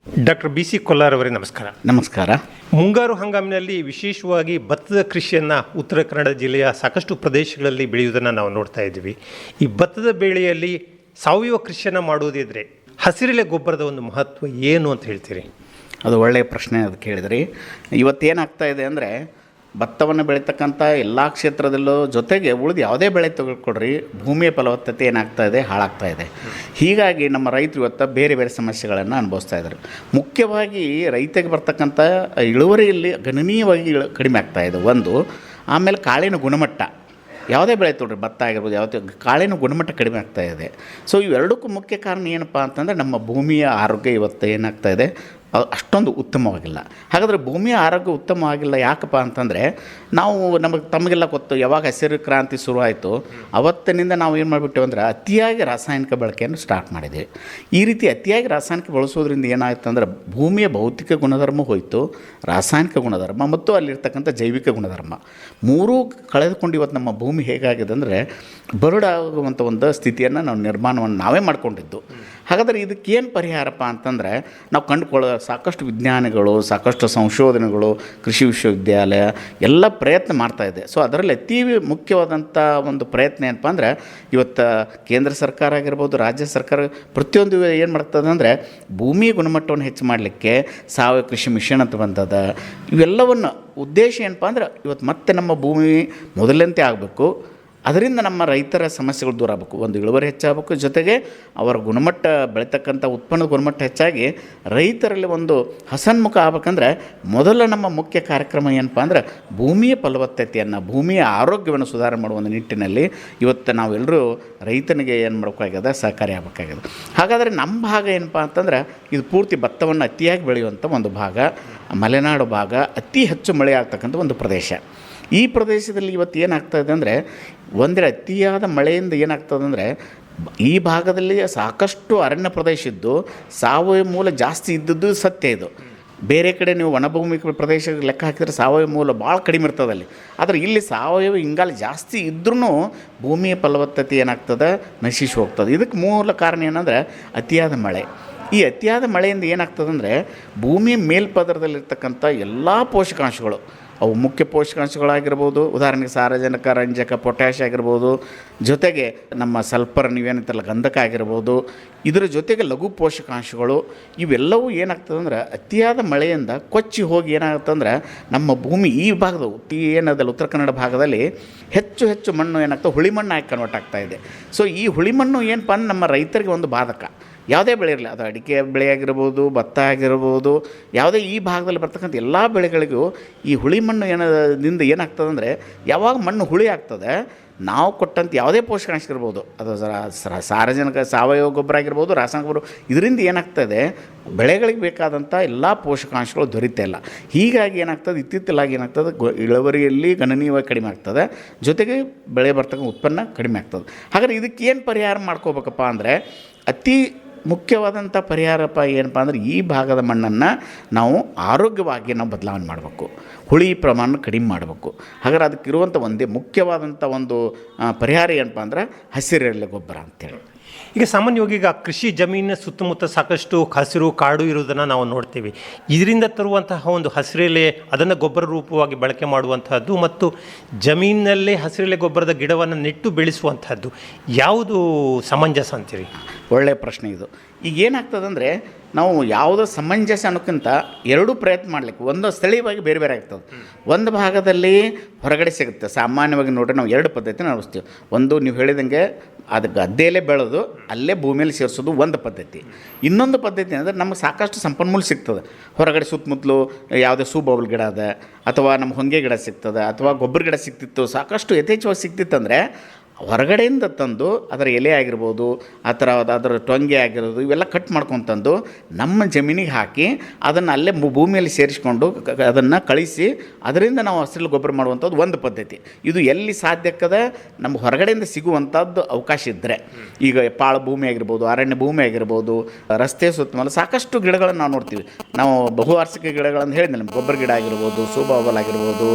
Doctor BC Kolar ಅವರೇ ನಮಸ್ಕಾರ. ನಮಸ್ಕಾರ. ಮುಂಗಾರು ಹಂಗಾಮಿನಲ್ಲಿ ವಿಶೇಷವಾಗಿ ಭತ್ತದ ಕೃಷಿಯನ್ನು ಉತ್ತರ ಕನ್ನಡ ಜಿಲ್ಲೆಯ ಸಾಕಷ್ಟು ಪ್ರದೇಶಗಳಲ್ಲಿ ಬೆಳೆಯುವುದನ್ನು ನಾವು ನೋಡ್ತಾ ಇದ್ದೀವಿ. ಈ ಭತ್ತದ ಬೆಳೆಯಲ್ಲಿ ಸಾವಯವ ಕೃಷಿಯನ್ನು ಮಾಡುವುದಿದ್ರೆ ಹಸಿರೆಲೆ ಗೊಬ್ಬರದ ಒಂದು ಮಹತ್ವ ಏನು ಅಂತ ಹೇಳ್ತೀರಿ? ಅದು ಒಳ್ಳೆಯ ಪ್ರಶ್ನೆ ಅದು ಕೇಳಿದ್ರಿ. ಇವತ್ತೇನಾಗ್ತಾ ಇದೆ ಅಂದರೆ ಭತ್ತವನ್ನು ಬೆಳೀತಕ್ಕಂಥ ಎಲ್ಲ ಕ್ಷೇತ್ರದಲ್ಲೂ ಜೊತೆಗೆ ಉಳಿದು ಯಾವುದೇ ಬೆಳೆ ತೆಗೆದುಕೊಡ್ರಿ ಭೂಮಿಯ ಫಲವತ್ತತೆ ಏನಾಗ್ತಾ ಇದೆ, ಹಾಳಾಗ್ತಾ ಇದೆ. ಹೀಗಾಗಿ ನಮ್ಮ ರೈತರು ಇವತ್ತು ಬೇರೆ ಬೇರೆ ಸಮಸ್ಯೆಗಳನ್ನು ಅನುಭವಿಸ್ತಾ ಇದ್ದಾರೆ. ಮುಖ್ಯವಾಗಿ ರೈತರಿಗೆ ಬರ್ತಕ್ಕಂಥ ಇಳುವರಿಯಲ್ಲಿ ಗಣನೀಯವಾಗಿ ಕಡಿಮೆ ಆಗ್ತಾ ಇದೆ ಒಂದು. ಆಮೇಲೆ ಕಾಳಿನ ಗುಣಮಟ್ಟ ಯಾವುದೇ ಬೆಳೆ ತೊಗೊಳ್ರಿ, ಭತ್ತ ಆಗಿರ್ಬೋದು, ಯಾವುದೇ ಕಾಳಿನ ಗುಣಮಟ್ಟ ಕಡಿಮೆ ಆಗ್ತಾ ಇದೆ. ಸೊ ಇವೆರಡಕ್ಕೂ ಮುಖ್ಯ ಕಾರಣ ಏನಪ್ಪ ಅಂತಂದರೆ ನಮ್ಮ ಭೂಮಿಯ ಆರೋಗ್ಯ ಇವತ್ತು ಏನಾಗ್ತಾ ಇದೆ ಅಷ್ಟೊಂದು ಉತ್ತಮವಾಗಿಲ್ಲ. ಹಾಗಾದರೆ ಭೂಮಿಯ ಆರೋಗ್ಯ ಉತ್ತಮವಾಗಿಲ್ಲ ಯಾಕಪ್ಪ ಅಂತಂದರೆ ತಮಗೆಲ್ಲ ಗೊತ್ತು, ಯಾವಾಗ ಹಸಿರು ಕ್ರಾಂತಿ ಶುರುವಾಯಿತು ಅವತ್ತಿನಿಂದ ನಾವು ಏನು ಮಾಡಿಬಿಟ್ಟೇವೆ ಅಂದರೆ ಅತಿಯಾಗಿ ರಾಸಾಯನಿಕ ಬಳಕೆಯನ್ನು ಸ್ಟಾರ್ಟ್ ಮಾಡಿದ್ದೀವಿ. ಈ ರೀತಿ ಅತಿಯಾಗಿ ರಾಸಾಯನಿಕ ಬಳಸೋದ್ರಿಂದ ಏನಾಯಿತು ಅಂದರೆ ಭೂಮಿಯ ಭೌತಿಕ ಗುಣಧರ್ಮ ಹೋಯಿತು, ರಾಸಾಯನಿಕ ಗುಣಧರ್ಮ ಮತ್ತು ಅಲ್ಲಿರ್ತಕ್ಕಂಥ ಜೈವಿಕ ಗುಣಧರ್ಮ ಮೂರೂ ಕಳೆದುಕೊಂಡು ಇವತ್ತು ನಮ್ಮ ಭೂಮಿ ಹೇಗಾಗಿದೆ ಅಂದರೆ ಬರಡಾಗುವಂಥ ಒಂದು ಸ್ಥಿತಿಯನ್ನು ನಿರ್ಮಾಣವನ್ನು ನಾವೇ ಮಾಡಿಕೊಂಡಿದ್ದು. ಹಾಗಾದರೆ ಇದಕ್ಕೇನು ಪರಿಹಾರಪ್ಪ ಅಂತಂದರೆ ನಾವು ಕಂಡುಕೊಳ್ಳೋ ಸಾಕಷ್ಟು ವಿಜ್ಞಾನಿಗಳು, ಸಾಕಷ್ಟು ಸಂಶೋಧನೆಗಳು, ಕೃಷಿ ವಿಶ್ವವಿದ್ಯಾಲಯ ಎಲ್ಲ ಪ್ರಯತ್ನ ಮಾಡ್ತಾಯಿದೆ. ಸೊ ಅದರಲ್ಲಿ ಅತಿ ಮುಖ್ಯವಾದಂಥ ಒಂದು ಪ್ರಯತ್ನ ಏನಪ್ಪ ಅಂದರೆ ಇವತ್ತು ಕೇಂದ್ರ ಸರ್ಕಾರ ಆಗಿರ್ಬೋದು, ರಾಜ್ಯ ಸರ್ಕಾರ ಪ್ರತಿಯೊಂದು ಏನು ಮಾಡ್ತದೆ ಅಂದರೆ ಭೂಮಿ ಗುಣಮಟ್ಟವನ್ನು ಹೆಚ್ಚು ಮಾಡಲಿಕ್ಕೆ ಸಾವಯವ ಕೃಷಿ ಮಿಷನ್ ಅಂತ ಬಂದದ. ಇವೆಲ್ಲವನ್ನು ಉದ್ದೇಶ ಏನಪ್ಪ ಅಂದ್ರೆ ಇವತ್ತು ಮತ್ತೆ ನಮ್ಮ ಭೂಮಿ ಮೊದಲಂತೆ ಆಗಬೇಕು, ಅದರಿಂದ ನಮ್ಮ ರೈತರ ಸಮಸ್ಯೆಗಳು ದೂರ ಆಗಬೇಕು, ಒಂದು ಇಳುವರಿ ಹೆಚ್ಚಾಗಬೇಕು, ಜೊತೆಗೆ ಅವರ ಗುಣಮಟ್ಟ ಬೆಳೀತಕ್ಕಂಥ ಉತ್ಪನ್ನದ ಗುಣಮಟ್ಟ ಹೆಚ್ಚಾಗಿ ರೈತರಲ್ಲಿ ಒಂದು ಹಸನ್ಮುಖ ಆಗ್ಬೇಕಂದ್ರೆ ಮೊದಲ ನಮ್ಮ ಮುಖ್ಯ ಕಾರ್ಯಕ್ರಮ ಏನಪ್ಪ ಅಂದ್ರೆ ಭೂಮಿಯ ಫಲವತ್ತತೆಯನ್ನು, ಭೂಮಿಯ ಆರೋಗ್ಯವನ್ನು ಸುಧಾರಣೆ ಮಾಡುವ ಒಂದು ನಿಟ್ಟಿನಲ್ಲಿ ಇವತ್ತು ನಾವೆಲ್ಲರೂ ರೈತನಿಗೆ ಏನು ಮಾಡಬೇಕಾಗ್ಯದ, ಸಹಕಾರಿ ಆಗಬೇಕಾಗ್ಯದ. ಹಾಗಾದರೆ ನಮ್ಮ ಭಾಗ ಏನಪ್ಪ ಅಂತಂದ್ರೆ ಇದು ಪೂರ್ತಿ ಭತ್ತವನ್ನು ಅತಿಯಾಗಿ ಬೆಳೆಯುವಂಥ ಒಂದು ಭಾಗ, ಮಲೆನಾಡು ಭಾಗ, ಅತಿ ಹೆಚ್ಚು ಮಳೆ ಆಗ್ತಕ್ಕಂಥ ಒಂದು ಪ್ರದೇಶ. ಈ ಪ್ರದೇಶದಲ್ಲಿ ಇವತ್ತು ಏನಾಗ್ತಾಯಿದೆ ಅಂದರೆ ಒಂದರೆ ಅತಿಯಾದ ಮಳೆಯಿಂದ ಏನಾಗ್ತದಂದರೆ ಈ ಭಾಗದಲ್ಲಿ ಸಾಕಷ್ಟು ಅರಣ್ಯ ಪ್ರದೇಶ ಇದ್ದು ಸಾವಯವ ಮೂಲ ಜಾಸ್ತಿ ಇದ್ದದ್ದು ಸತ್ಯ. ಇದು ಬೇರೆ ಕಡೆ ನೀವು ವನಭೂಮಿ ಪ್ರದೇಶ ಲೆಕ್ಕ ಹಾಕಿದರೆ ಸಾವಯವ ಮೂಲ ಭಾಳ ಕಡಿಮೆ ಇರ್ತದೆ ಅಲ್ಲಿ. ಆದರೆ ಇಲ್ಲಿ ಸಾವಯವ ಇಂಗಾಲ ಜಾಸ್ತಿ ಇದ್ರೂ ಭೂಮಿಯ ಫಲವತ್ತತೆ ಏನಾಗ್ತದೆ, ನಶಿಸಿ ಹೋಗ್ತದೆ. ಇದಕ್ಕೆ ಮೂಲ ಕಾರಣ ಏನಂದರೆ ಅತಿಯಾದ ಮಳೆ. ಈ ಅತಿಯಾದ ಮಳೆಯಿಂದ ಏನಾಗ್ತದಂದರೆ ಭೂಮಿಯ ಮೇಲ್ಪದರದಲ್ಲಿರ್ತಕ್ಕಂಥ ಎಲ್ಲ ಪೋಷಕಾಂಶಗಳು, ಅವು ಮುಖ್ಯ ಪೋಷಕಾಂಶಗಳಾಗಿರ್ಬೋದು, ಉದಾಹರಣೆಗೆ ಸಾರಜನಕ, ರಂಜಕ, ಪೊಟ್ಯಾಷ್ ಆಗಿರ್ಬೋದು, ಜೊತೆಗೆ ನಮ್ಮ ಸಲ್ಫರ್ ನೀವೇನಂತಲ್ಲ ಗಂಧಕ ಆಗಿರ್ಬೋದು, ಇದರ ಜೊತೆಗೆ ಲಘು ಪೋಷಕಾಂಶಗಳು ಇವೆಲ್ಲವೂ ಏನಾಗ್ತದಂದ್ರೆ ಅತಿಯಾದ ಮಳೆಯಿಂದ ಕೊಚ್ಚಿ ಹೋಗಿ ಏನಾಗುತ್ತಂದ್ರೆ ನಮ್ಮ ಭೂಮಿ ಈ ಭಾಗದ ಏನದಲ್ಲ ಉತ್ತರ ಕನ್ನಡ ಭಾಗದಲ್ಲಿ ಹೆಚ್ಚು ಮಣ್ಣು ಏನಾಗ್ತದೆ, ಹುಳಿ ಮಣ್ಣಾಗಿ ಕನ್ವರ್ಟ್ ಆಗ್ತಾಯಿದೆ. ಸೊ ಈ ಹುಳಿ ಮಣ್ಣು ಏನಪ್ಪ ಅಂದ್ರೆ ನಮ್ಮ ರೈತರಿಗೆ ಒಂದು ಬಾಧಕ. ಯಾವುದೇ ಬೆಳೆ ಇರಲಿ, ಅದು ಅಡಿಕೆ ಬೆಳೆ ಆಗಿರ್ಬೋದು, ಭತ್ತ ಆಗಿರ್ಬೋದು, ಯಾವುದೇ ಈ ಭಾಗದಲ್ಲಿ ಬರ್ತಕ್ಕಂಥ ಎಲ್ಲ ಬೆಳೆಗಳಿಗೂ ಈ ಹುಳಿ ಮಣ್ಣು ಏನದಿಂದ ಏನಾಗ್ತದಂದರೆ ಯಾವಾಗ ಮಣ್ಣು ಹುಳಿ ಆಗ್ತದೆ, ನಾವು ಕೊಟ್ಟಂಥ ಯಾವುದೇ ಪೋಷಕಾಂಶ ಇರ್ಬೋದು, ಅದು ಸಾರಜನಕ ಸಾವಯವ ಗೊಬ್ಬರ ಆಗಿರ್ಬೋದು, ರಾಸಾಯನಿಕ ಗೊಬ್ಬರ, ಇದರಿಂದ ಏನಾಗ್ತದೆ ಬೆಳೆಗಳಿಗೆ ಬೇಕಾದಂಥ ಎಲ್ಲ ಪೋಷಕಾಂಶಗಳು ದೊರೀತಾ ಇಲ್ಲ. ಹೀಗಾಗಿ ಏನಾಗ್ತದೆ ಇತ್ತಿತ್ತಲಾಗಿ ಏನಾಗ್ತದೆ ಇಳುವರಿಯಲ್ಲಿ ಗಣನೀಯವಾಗಿ ಕಡಿಮೆ ಆಗ್ತದೆ, ಜೊತೆಗೆ ಬೆಳೆ ಬರ್ತಕ್ಕಂಥ ಉತ್ಪನ್ನ ಕಡಿಮೆ ಆಗ್ತದೆ. ಹಾಗಾದ್ರೆ ಇದಕ್ಕೇನು ಪರಿಹಾರ ಮಾಡ್ಕೋಬೇಕಪ್ಪ ಅಂದರೆ ಅತಿ ಮುಖ್ಯವಾದಂಥ ಪರಿಹಾರಪ್ಪ ಏನಪ್ಪ ಅಂದರೆ ಈ ಭಾಗದ ಮಣ್ಣನ್ನು ನಾವು ಆರೋಗ್ಯವಾಗಿ ನಾವು ಬದಲಾವಣೆ ಮಾಡಬೇಕು, ಹುಳಿ ಪ್ರಮಾಣ ಕಡಿಮೆ ಮಾಡಬೇಕು. ಹಾಗಾದ್ರೆ ಅದಕ್ಕಿರುವಂಥ ಒಂದೇ ಮುಖ್ಯವಾದಂಥ ಒಂದು ಪರಿಹಾರ ಏನಪ್ಪ ಅಂದ್ರೆ ಹಸಿರೆಲೆ ಗೊಬ್ಬರ ಅಂತೇಳಿ. ಈಗ ಸಾಮಾನ್ಯವಾಗಿ ಈಗ ಕೃಷಿ ಜಮೀನಿನ ಸುತ್ತಮುತ್ತ ಸಾಕಷ್ಟು ಹಸಿರು ಕಾಡು ಇರುವುದನ್ನು ನಾವು ನೋಡ್ತೀವಿ. ಇದರಿಂದ ತರುವಂತಹ ಒಂದು ಹಸಿರೆಲೆ ಅದನ್ನು ಗೊಬ್ಬರ ರೂಪವಾಗಿ ಬಳಕೆ ಮಾಡುವಂತಹದ್ದು ಮತ್ತು ಜಮೀನಿನಲ್ಲೇ ಹಸಿರೆಲೆ ಗೊಬ್ಬರದ ಗಿಡವನ್ನು ನೆಟ್ಟು ಬೆಳೆಸುವಂತಹದ್ದು ಯಾವುದು ಸಮಂಜಸ ಅಂತೀರಿ? ಒಳ್ಳೆಯ ಪ್ರಶ್ನೆ ಇದು. ಈಗ ಏನಾಗ್ತದಂದರೆ ನಾವು ಯಾವುದೋ ಸಮಂಜಸ ಅನ್ನೋಕ್ಕಿಂತ ಎರಡೂ ಪ್ರಯತ್ನ ಮಾಡಲಿಕ್ಕೆ ಒಂದು ಸ್ಥಳೀಯವಾಗಿ ಬೇರೆ ಬೇರೆ ಆಗ್ತದೆ. ಒಂದು ಭಾಗದಲ್ಲಿ ಹೊರಗಡೆ ಸಿಗುತ್ತೆ. ಸಾಮಾನ್ಯವಾಗಿ ನೋಡಿರಿ ನಾವು ಎರಡು ಪದ್ಧತಿನ ನಡೆಸ್ತೀವಿ. ಒಂದು ನೀವು ಹೇಳಿದಂಗೆ ಅದು ಗದ್ದೆಯಲ್ಲೇ ಬೆಳೆದು ಅಲ್ಲೇ ಭೂಮಿಯಲ್ಲಿ ಸೇರಿಸೋದು ಒಂದು ಪದ್ಧತಿ. ಇನ್ನೊಂದು ಪದ್ಧತಿ ಅಂದರೆ ನಮಗೆ ಸಾಕಷ್ಟು ಸಂಪನ್ಮೂಲ ಸಿಗ್ತದೆ. ಹೊರಗಡೆ ಸುತ್ತಮುತ್ತಲು ಯಾವುದೇ ಸೂಬೌಲ್ ಗಿಡ ಅದ, ಅಥವಾ ನಮ್ಮ ಹೊಂಗೆ ಗಿಡ ಸಿಗ್ತದೆ, ಅಥವಾ ಗೊಬ್ಬರ ಗಿಡ ಸಿಗ್ತಿತ್ತು, ಸಾಕಷ್ಟು ಯಥೇಚ್ಛವಾಗಿ ಸಿಗ್ತಿತ್ತಂದರೆ ಹೊರಗಡೆಯಿಂದ ತಂದು ಅದರ ಎಲೆ ಆಗಿರ್ಬೋದು, ಆ ಥರ ಅದರ ಟೊಂಗೆ ಆಗಿರೋದು ಇವೆಲ್ಲ ಕಟ್ ಮಾಡ್ಕೊತಂದು ನಮ್ಮ ಜಮೀನಿಗೆ ಹಾಕಿ ಅದನ್ನು ಅಲ್ಲೇ ಭೂಮಿಯಲ್ಲಿ ಸೇರಿಸ್ಕೊಂಡು ಅದನ್ನು ಕಳಿಸಿ ಅದರಿಂದ ನಾವು ಹಸಿರು ಗೊಬ್ಬರ ಮಾಡುವಂಥದ್ದು ಒಂದು ಪದ್ಧತಿ. ಇದು ಎಲ್ಲಿ ಸಾಧ್ಯಕ್ಕದ ನಮ್ಗೆ ಹೊರಗಡೆಯಿಂದ ಸಿಗುವಂಥದ್ದು ಅವಕಾಶ ಇದ್ದರೆ, ಈಗ ಪಾಳು ಭೂಮಿ ಆಗಿರ್ಬೋದು, ಅರಣ್ಯ ಭೂಮಿ ಆಗಿರ್ಬೋದು, ರಸ್ತೆ ಸುತ್ತಮುತ್ತಲ ಸಾಕಷ್ಟು ಗಿಡಗಳನ್ನು ನಾವು ನೋಡ್ತೀವಿ. ನಾವು ಬಹುವಾರ್ಷಿಕ ಗಿಡಗಳನ್ನು ಹೇಳಿದ್ಮೇಲೆ ನಮ್ಮ ಗೊಬ್ಬರ ಗಿಡ ಆಗಿರ್ಬೋದು, ಸೂಬಾಬಲ್ ಆಗಿರ್ಬೋದು,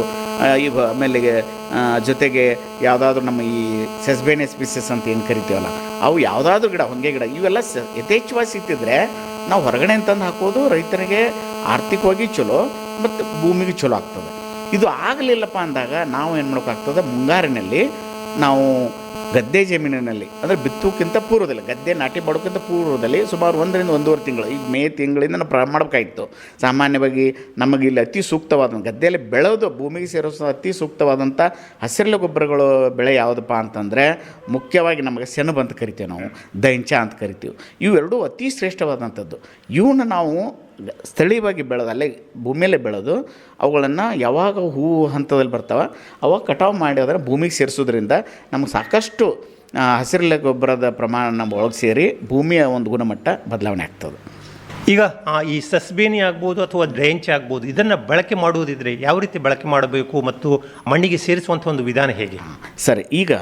ಈಗ ಆಮೇಲೆ ಜೊತೆಗೆ ಯಾವುದಾದ್ರೂ ನಮ್ಮ ಈ ಸೆಸ್ಬೇನೆ ಸ್ಪೀಸಸ್ ಅಂತ ಏನು ಕರಿತೀವಲ್ಲ, ಅವು ಯಾವುದಾದ್ರೂ ಗಿಡ, ಹೊಂಗೆ ಗಿಡ, ಇವೆಲ್ಲ ಯಥೇಚ್ಛವಾಗಿ ಸಿಗ್ತಿದ್ರೆ ನಾವು ಹೊರಗಡೆ ತಂದು ಹಾಕೋದು ರೈತರಿಗೆ ಆರ್ಥಿಕವಾಗಿ ಚಲೋ ಮತ್ತು ಭೂಮಿಗೆ ಚಲೋ ಆಗ್ತದೆ. ಇದು ಆಗಲಿಲ್ಲಪ್ಪ ಅಂದಾಗ ನಾವು ಏನು ಮಾಡೋಕ್ಕಾಗ್ತದೆ, ಮುಂಗಾರಿನಲ್ಲಿ ನಾವು ಗದ್ದೆ ಜಮೀನಿನಲ್ಲಿ ಅಂದರೆ ಬಿತ್ತೋಕ್ಕಿಂತ ಪೂರ್ವದಲ್ಲಿ, ಗದ್ದೆ ನಾಟಿ ಮಾಡೋಕ್ಕಿಂತ ಪೂರ್ವದಲ್ಲಿ ಸುಮಾರು 1 ರಿಂದ 1.5 ತಿಂಗಳು, ಈಗ ಮೇ ತಿಂಗಳಿಂದ ನಾವು ಪ್ರಾರಂಭ ಮಾಡಬೇಕಾಗಿತ್ತು. ಸಾಮಾನ್ಯವಾಗಿ ನಮಗೆ ಇಲ್ಲಿ ಅತಿ ಸೂಕ್ತವಾದ ಗದ್ದೆಯಲ್ಲಿ ಬೆಳೆದು ಭೂಮಿಗೆ ಸೇರಿಸೋ ಅತಿ ಸೂಕ್ತವಾದಂಥ ಹಸಿರೆಲೆ ಗೊಬ್ಬರಗಳು ಬೆಳೆ ಯಾವುದಪ್ಪ ಅಂತಂದರೆ ಮುಖ್ಯವಾಗಿ ನಮಗೆ ಸೆಣಬು ಅಂತ ಕರಿತೀವಿ, ನಾವು ದೈಂಚ ಅಂತ ಕರಿತೀವಿ. ಇವೆರಡೂ ಅತಿ ಶ್ರೇಷ್ಠವಾದಂಥದ್ದು. ಇವನ್ನ ನಾವು ಸ್ಥಳೀಯವಾಗಿ ಬೆಳೆದು ಅಲ್ಲೇ ಭೂಮಿಯಲ್ಲೇ ಬೆಳೆದು ಅವುಗಳನ್ನು ಯಾವಾಗ ಹೂವು ಹಂತದಲ್ಲಿ ಬರ್ತಾವೆ ಅವಾಗ ಕಟಾವು ಮಾಡಿ ಅದರ ಭೂಮಿಗೆ ಸೇರಿಸೋದ್ರಿಂದ ನಮಗೆ ಸಾಕಷ್ಟು ಹಸಿರೆಲೆ ಗೊಬ್ಬರದ ಪ್ರಮಾಣ ನಮ್ಮ ಒಳಗೆ ಸೇರಿ ಭೂಮಿಯ ಒಂದು ಗುಣಮಟ್ಟ ಬದಲಾವಣೆ ಆಗ್ತದೆ. ಈಗ ಈ ಸಸ್ಬೇನಿ ಆಗ್ಬೋದು ಅಥವಾ ಡ್ರೈಂಚ್ ಆಗ್ಬೋದು, ಇದನ್ನು ಬಳಕೆ ಮಾಡುವುದಿದ್ರೆ ಯಾವ ರೀತಿ ಬಳಕೆ ಮಾಡಬೇಕು ಮತ್ತು ಮಣ್ಣಿಗೆ ಸೇರಿಸುವಂಥ ಒಂದು ವಿಧಾನ ಹೇಗೆ? ಸರಿ, ಈಗ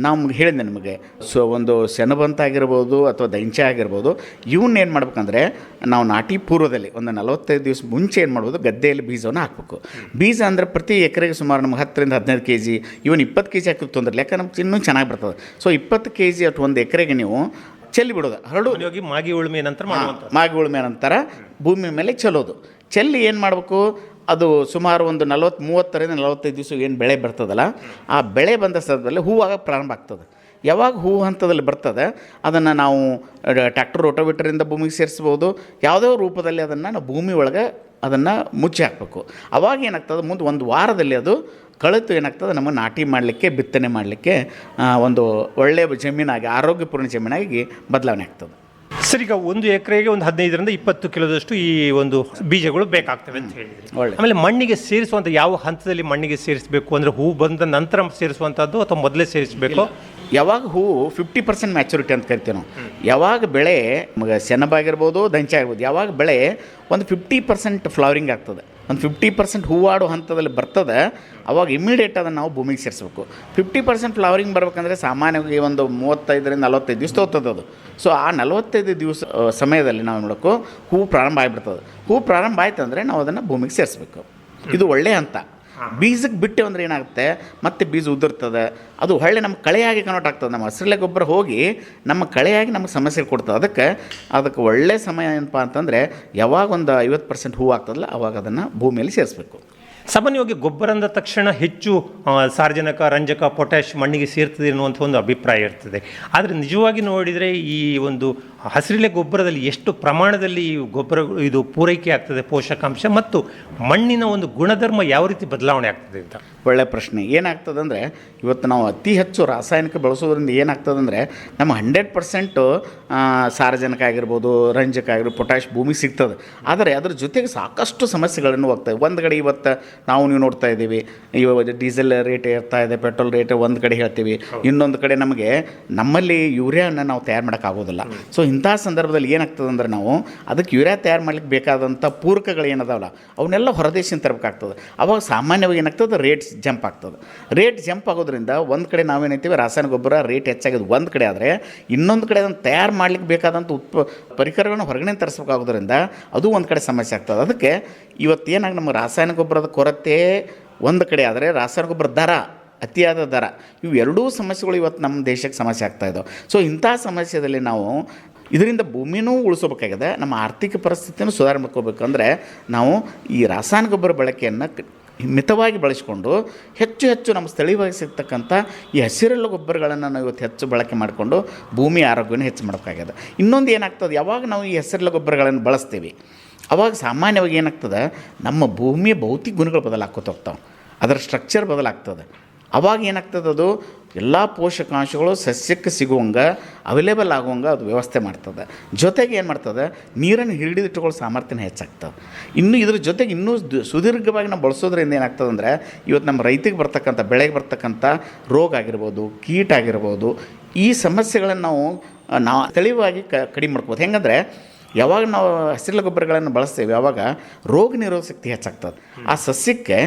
ನಾವು ಹೇಳಿದೆ ನಿಮಗೆ ಒಂದು ಸೆಣಬಂತಾಗಿರ್ಬೋದು ಅಥವಾ ದೈಂಚೆ ಆಗಿರ್ಬೋದು, ಇವನ್ನೇನು ಮಾಡ್ಬೇಕಂದ್ರೆ ನಾವು ನಾಟಿ ಪೂರ್ವದಲ್ಲಿ ಒಂದು 45 ದಿವಸ ಮುಂಚೆ ಏನು ಮಾಡ್ಬೋದು, ಗದ್ದೆಯಲ್ಲಿ ಬೀಜವನ್ನು ಹಾಕಬೇಕು. ಬೀಜ ಅಂದರೆ ಪ್ರತಿ ಎಕರೆಗೆ ಸುಮಾರು ನಮ್ಗೆ 10 ರಿಂದ 15 kg, ಇವನ್ 20 kg ಹಾಕಿ ತೊಂದರೆ, ಯಾಕಂದ್ರೆ ನಮ್ಗೆ ಇನ್ನೂ ಚೆನ್ನಾಗಿ ಬರ್ತದೆ. ಸೊ 20 kg ಅಥವಾ ಒಂದು ಎಕರೆಗೆ ನೀವು ಚೆಲ್ಲಿ ಬಿಡೋದು, ಹರಡು ಮಾಗಿ ಉಳುಮೆ ನಂತರ ಮಾಗಿ ಉಳುಮೆ ನಂತರ ಭೂಮಿ ಮೇಲೆ ಚೆಲ್ಲೋದು. ಚೆಲ್ಲಿ ಏನು ಮಾಡಬೇಕು, ಅದು ಸುಮಾರು ಒಂದು 30 ರಿಂದ 45 ದಿವಸ ಏನು ಬೆಳೆ ಬರ್ತದಲ್ಲ, ಆ ಬೆಳೆ ಬಂದ ಸಂದರ್ಭದಲ್ಲಿ ಹೂವಾಗ ಪ್ರಾರಂಭ ಆಗ್ತದೆ. ಯಾವಾಗ ಹೂವು ಹಂತದಲ್ಲಿ ಬರ್ತದೆ ಅದನ್ನು ನಾವು ಟ್ರ್ಯಾಕ್ಟರ್ ರೋಟೋವೇಟರಿಂದ ಭೂಮಿಗೆ ಸೇರಿಸ್ಬೋದು, ಯಾವುದೋ ರೂಪದಲ್ಲಿ ಅದನ್ನು ನಾವು ಭೂಮಿ ಒಳಗೆ ಅದನ್ನು ಮುಚ್ಚಿ ಹಾಕಬೇಕು. ಅವಾಗ ಏನಾಗ್ತದೆ, ಮುಂದೆ 1 ವಾರದಲ್ಲಿ ಅದು ಕಳೆತು ಏನಾಗ್ತದೆ, ನಮ್ಮ ನಾಟಿ ಮಾಡಲಿಕ್ಕೆ, ಬಿತ್ತನೆ ಮಾಡಲಿಕ್ಕೆ ಒಂದು ಒಳ್ಳೆಯ ಜಮೀನಾಗಿ, ಆರೋಗ್ಯಪೂರ್ಣ ಜಮೀನಾಗಿ ಬದಲಾವಣೆ ಆಗ್ತದೆ. ಸರ್, ಈಗ 1 ಎಕರೆಗೆ ಒಂದು 15 ರಿಂದ 20 ಕಿಲೋದಷ್ಟು ಈ ಒಂದು ಬೀಜಗಳು ಬೇಕಾಗ್ತವೆ ಅಂತ ಹೇಳಿದ್ರಿ. ಆಮೇಲೆ ಮಣ್ಣಿಗೆ ಸೇರಿಸುವಂಥ ಯಾವ ಹಂತದಲ್ಲಿ ಮಣ್ಣಿಗೆ ಸೇರಿಸಬೇಕು ಅಂದರೆ ಹೂ ಬಂದ ನಂತರ ಸೇರಿಸುವಂಥದ್ದು ಅಥವಾ ಮೊದಲೇ ಸೇರಿಸಬೇಕು? ಯಾವಾಗ ಹೂವು 50% ಮ್ಯಾಚುರಿಟಿ ಅಂತ ಕರಿತೀವಿ ನಾವು, ಯಾವಾಗ ಬೆಳೆ ಸೆಣಬಾಗಿರ್ಬೋದು, ದಂಚೆ ಆಗಿರ್ಬೋದು, ಯಾವಾಗ ಬೆಳೆ ಒಂದು 50% ಫ್ಲವರಿಂಗ್ ಆಗ್ತದೆ, ಒಂದು 50% ಹೂವಾಡೋ ಹಂತದಲ್ಲಿ ಬರ್ತದೆ, ಅವಾಗ ಇಮ್ಮಿಡಿಯೇಟ್ ಅದನ್ನು ನಾವು ಭೂಮಿಗೆ ಸೇರಿಸ್ಬೇಕು. 50% ಫ್ಲವರಿಂಗ್ ಬರ್ಬೇಕಂದ್ರೆ ಸಾಮಾನ್ಯವಾಗಿ ಒಂದು 35 ರಿಂದ 45 ದಿವಸ ತೊಗೊತದೆ ಅದು. ಸೊ ಆ 45 ದಿವಸ ಸಮಯದಲ್ಲಿ ನಾವು ನೋಡೋಕ್ಕೂ ಹೂವು ಪ್ರಾರಂಭ ಆಗಿಬಿಡ್ತದೆ. ಹೂವು ಪ್ರಾರಂಭ ಆಯ್ತು ಅಂದರೆ ನಾವು ಅದನ್ನು ಭೂಮಿಗೆ ಸೇರಿಸ್ಬೇಕು. ಇದು ಒಳ್ಳೆಯ ಹಂತ. ಬೀಜಕ್ಕೆ ಬಿಟ್ಟೆ ಅಂದರೆ ಏನಾಗುತ್ತೆ, ಮತ್ತೆ ಬೀಜ ಉದುರ್ತದೆ, ಅದು ಹೊಳ್ಳೆ ನಮ್ಮ ಕಳೆಯಾಗಿ ಕನ್ವರ್ಟ್ ಆಗ್ತದೆ. ನಮ್ಮ ಹಸಿರೆಲೆ ಗೊಬ್ಬರ ಹೋಗಿ ನಮ್ಮ ಕಳೆಯಾಗಿ ನಮಗೆ ಸಮಸ್ಯೆ ಕೊಡ್ತದೆ. ಅದಕ್ಕೆ ಒಳ್ಳೆಯ ಸಮಯ ಏನಪ್ಪ ಅಂತಂದರೆ ಯಾವಾಗ ಒಂದು 50% ಹೂವು ಆಗ್ತದಲ್ಲ ಅವಾಗ ಅದನ್ನು ಭೂಮಿಯಲ್ಲಿ ಸೇರಿಸ್ಬೇಕು. ಸಾಮಾನ್ಯವಾಗಿ ಗೊಬ್ಬರ ಅಂದ ತಕ್ಷಣ ಹೆಚ್ಚು ಸಾರಜನಕ, ರಂಜಕ, ಪೊಟ್ಯಾಶ್ ಮಣ್ಣಿಗೆ ಸೇರ್ತದೆ ಎನ್ನುವಂಥ ಒಂದು ಅಭಿಪ್ರಾಯ ಇರ್ತದೆ. ಆದರೆ ನಿಜವಾಗಿ ನೋಡಿದರೆ ಈ ಒಂದು ಹಸಿರೆಲೆ ಗೊಬ್ಬರದಲ್ಲಿ ಎಷ್ಟು ಪ್ರಮಾಣದಲ್ಲಿ ಈ ಗೊಬ್ಬರಗಳು ಇದು ಪೂರೈಕೆ ಆಗ್ತದೆ, ಪೋಷಕಾಂಶ ಮತ್ತು ಮಣ್ಣಿನ ಒಂದು ಗುಣಧರ್ಮ ಯಾವ ರೀತಿ ಬದಲಾವಣೆ ಆಗ್ತದೆ ಅಂತ? ಒಳ್ಳೆಯ ಪ್ರಶ್ನೆ. ಏನಾಗ್ತದೆ ಅಂದರೆ ಇವತ್ತು ನಾವು ಅತಿ ಹೆಚ್ಚು ರಾಸಾಯನಿಕ ಬಳಸೋದ್ರಿಂದ ಏನಾಗ್ತದೆ ಅಂದರೆ ನಮ್ಮ 100% ಸಾರಜನಕ ಆಗಿರ್ಬೋದು, ರಂಜಕ ಆಗಿರ್ಬೋದು, ಪೊಟ್ಯಾಶ್ ಭೂಮಿಗೆ ಸಿಗ್ತದೆ. ಆದರೆ ಅದ್ರ ಜೊತೆಗೆ ಸಾಕಷ್ಟು ಸಮಸ್ಯೆಗಳನ್ನು ಹೋಗ್ತವೆ. ಒಂದು ಕಡೆ ಇವತ್ತು ನೀವು ನೋಡ್ತಾ ಇದ್ದೀವಿ, ಇವಾಗ ಡೀಸೆಲ್ ರೇಟ್ ಏರ್ತಾ ಇದೆ, ಪೆಟ್ರೋಲ್ ರೇಟ್ ಒಂದು ಕಡೆ ಹೇಳ್ತೀವಿ, ಇನ್ನೊಂದು ಕಡೆ ನಮ್ಮಲ್ಲಿ ಯೂರಿಯಾನ ನಾವು ತಯಾರು ಮಾಡೋಕ್ಕಾಗೋದಿಲ್ಲ. ಸೊ ಇಂಥ ಸಂದರ್ಭದಲ್ಲಿ ಏನಾಗ್ತದೆ ಅಂದರೆ ನಾವು ಅದಕ್ಕೆ ಯೂರಿಯಾ ತಯಾರು ಮಾಡ್ಲಿಕ್ಕೆ ಬೇಕಾದಂಥ ಪೂರಕಗಳು ಏನದಾವಲ್ಲ ಅವನ್ನೆಲ್ಲ ಹೊರದೇಶದಿಂದ ತರಬೇಕಾಗ್ತದೆ. ಅವಾಗ ಸಾಮಾನ್ಯವಾಗಿ ಏನಾಗ್ತದೆ, ರೇಟ್ ಜಂಪ್ ಆಗ್ತದೆ. ರೇಟ್ ಜಂಪ್ ಆಗೋದ್ರಿಂದ ಒಂದು ಕಡೆ ನಾವೇನೈತೀವಿ ರಾಸಾಯನಿಕ ಗೊಬ್ಬರ ರೇಟ್ ಹೆಚ್ಚಾಗೋದು ಒಂದು ಕಡೆ, ಆದರೆ ಇನ್ನೊಂದು ಕಡೆ ಅದನ್ನು ತಯಾರು ಮಾಡ್ಲಿಕ್ಕೆ ಬೇಕಾದಂಥ ಪರಿಕರಗಳನ್ನು ಹೊರಗಡೆ ತರಿಸ್ಬೇಕಾಗೋದ್ರಿಂದ ಅದು ಒಂದು ಕಡೆ ಸಮಸ್ಯೆ ಆಗ್ತದೆ. ಅದಕ್ಕೆ ಇವತ್ತೇನಾಗಿ ನಮ್ಮ ರಾಸಾಯನಿಕ ಗೊಬ್ಬರದ ಕೊರತೆ ಒಂದು ಕಡೆ, ಆದರೆ ರಾಸಾಯನಿಕ ಗೊಬ್ಬರ ದರ, ಅತಿಯಾದ ದರ, ಇವು ಎರಡೂ ಸಮಸ್ಯೆಗಳು ಇವತ್ತು ನಮ್ಮ ದೇಶಕ್ಕೆ ಸಮಸ್ಯೆ ಆಗ್ತಾಯಿದ್ದಾವೆ. ಸೊ ಇಂಥ ಸಮಸ್ಯೆಯಲ್ಲಿ ನಾವು ಇದರಿಂದ ಭೂಮಿನೂ ಉಳಿಸೋಬೇಕಾಗಿದೆ, ನಮ್ಮ ಆರ್ಥಿಕ ಪರಿಸ್ಥಿತಿನೂ ಸುಧಾರಣೆ ಮಾಡ್ಕೋಬೇಕಂದ್ರೆ ನಾವು ಈ ರಾಸಾಯನಿಕ ಗೊಬ್ಬರ ಬಳಕೆಯನ್ನು ಮಿತವಾಗಿ ಬಳಸಿಕೊಂಡು ಹೆಚ್ಚು ನಮ್ಮ ಸ್ಥಳೀಯವಾಗಿ ಸಿಗ್ತಕ್ಕಂಥ ಈ ಹಸಿರೆಲೆ ಗೊಬ್ಬರಗಳನ್ನು ನಾವು ಇವತ್ತು ಹೆಚ್ಚು ಬಳಕೆ ಮಾಡಿಕೊಂಡು ಭೂಮಿ ಆರೋಗ್ಯವನ್ನು ಹೆಚ್ಚು ಮಾಡೋಕ್ಕಾಗಿದೆ. ಇನ್ನೊಂದು ಏನಾಗ್ತದೆ, ಯಾವಾಗ ನಾವು ಈ ಹಸಿರೆಲೆ ಗೊಬ್ಬರಗಳನ್ನು ಬಳಸ್ತೀವಿ ಅವಾಗ ಸಾಮಾನ್ಯವಾಗಿ ಏನಾಗ್ತದೆ, ನಮ್ಮ ಭೂಮಿಯ ಭೌತಿಕ ಗುಣಗಳು ಬದಲಾಗ್ಕೋತ ಹೋಗ್ತಾವೆ, ಅದರ ಸ್ಟ್ರಕ್ಚರ್ ಬದಲಾಗ್ತದೆ. ಅವಾಗ ಏನಾಗ್ತದೆ, ಅದು ಎಲ್ಲ ಪೋಷಕಾಂಶಗಳು ಸಸ್ಯಕ್ಕೆ ಸಿಗುವಂಗೆ, ಅವೈಲೇಬಲ್ ಆಗುವಂಗೆ ಅದು ವ್ಯವಸ್ಥೆ ಮಾಡ್ತದೆ. ಜೊತೆಗೆ ಏನು ಮಾಡ್ತದೆ, ನೀರನ್ನು ಹಿಡಿದಿಟ್ಟುಕೊಳ್ಳೋ ಸಾಮರ್ಥ್ಯನ ಹೆಚ್ಚಾಗ್ತದೆ. ಇನ್ನು ಇದ್ರ ಜೊತೆಗೆ ಇನ್ನೂ ಸುದೀರ್ಘವಾಗಿ ನಾವು ಬಳಸೋದ್ರಿಂದ ಏನಾಗ್ತದೆ ಅಂದರೆ ಇವತ್ತು ನಮ್ಮ ರೈತಿಗೆ ಬರ್ತಕ್ಕಂಥ, ಬೆಳೆಗೆ ಬರ್ತಕ್ಕಂಥ ರೋಗ ಆಗಿರ್ಬೋದು, ಕೀಟ ಆಗಿರ್ಬೋದು, ಈ ಸಮಸ್ಯೆಗಳನ್ನು ನಾವು ಸ್ಥಳೀಯವಾಗಿ ಕಡಿಮೆ ಮಾಡ್ಕೋಬೋದು. ಹೆಂಗಂದರೆ ಯಾವಾಗ ನಾವು ಹಸಿರೆಲೆ ಗೊಬ್ಬರಗಳನ್ನು ಬಳಸ್ತೇವೆ ಆವಾಗ ರೋಗ ನಿರೋಧಕ ಶಕ್ತಿ ಹೆಚ್ಚಾಗ್ತದೆ. ಆ ಸಸ್ಯಕ್ಕೆ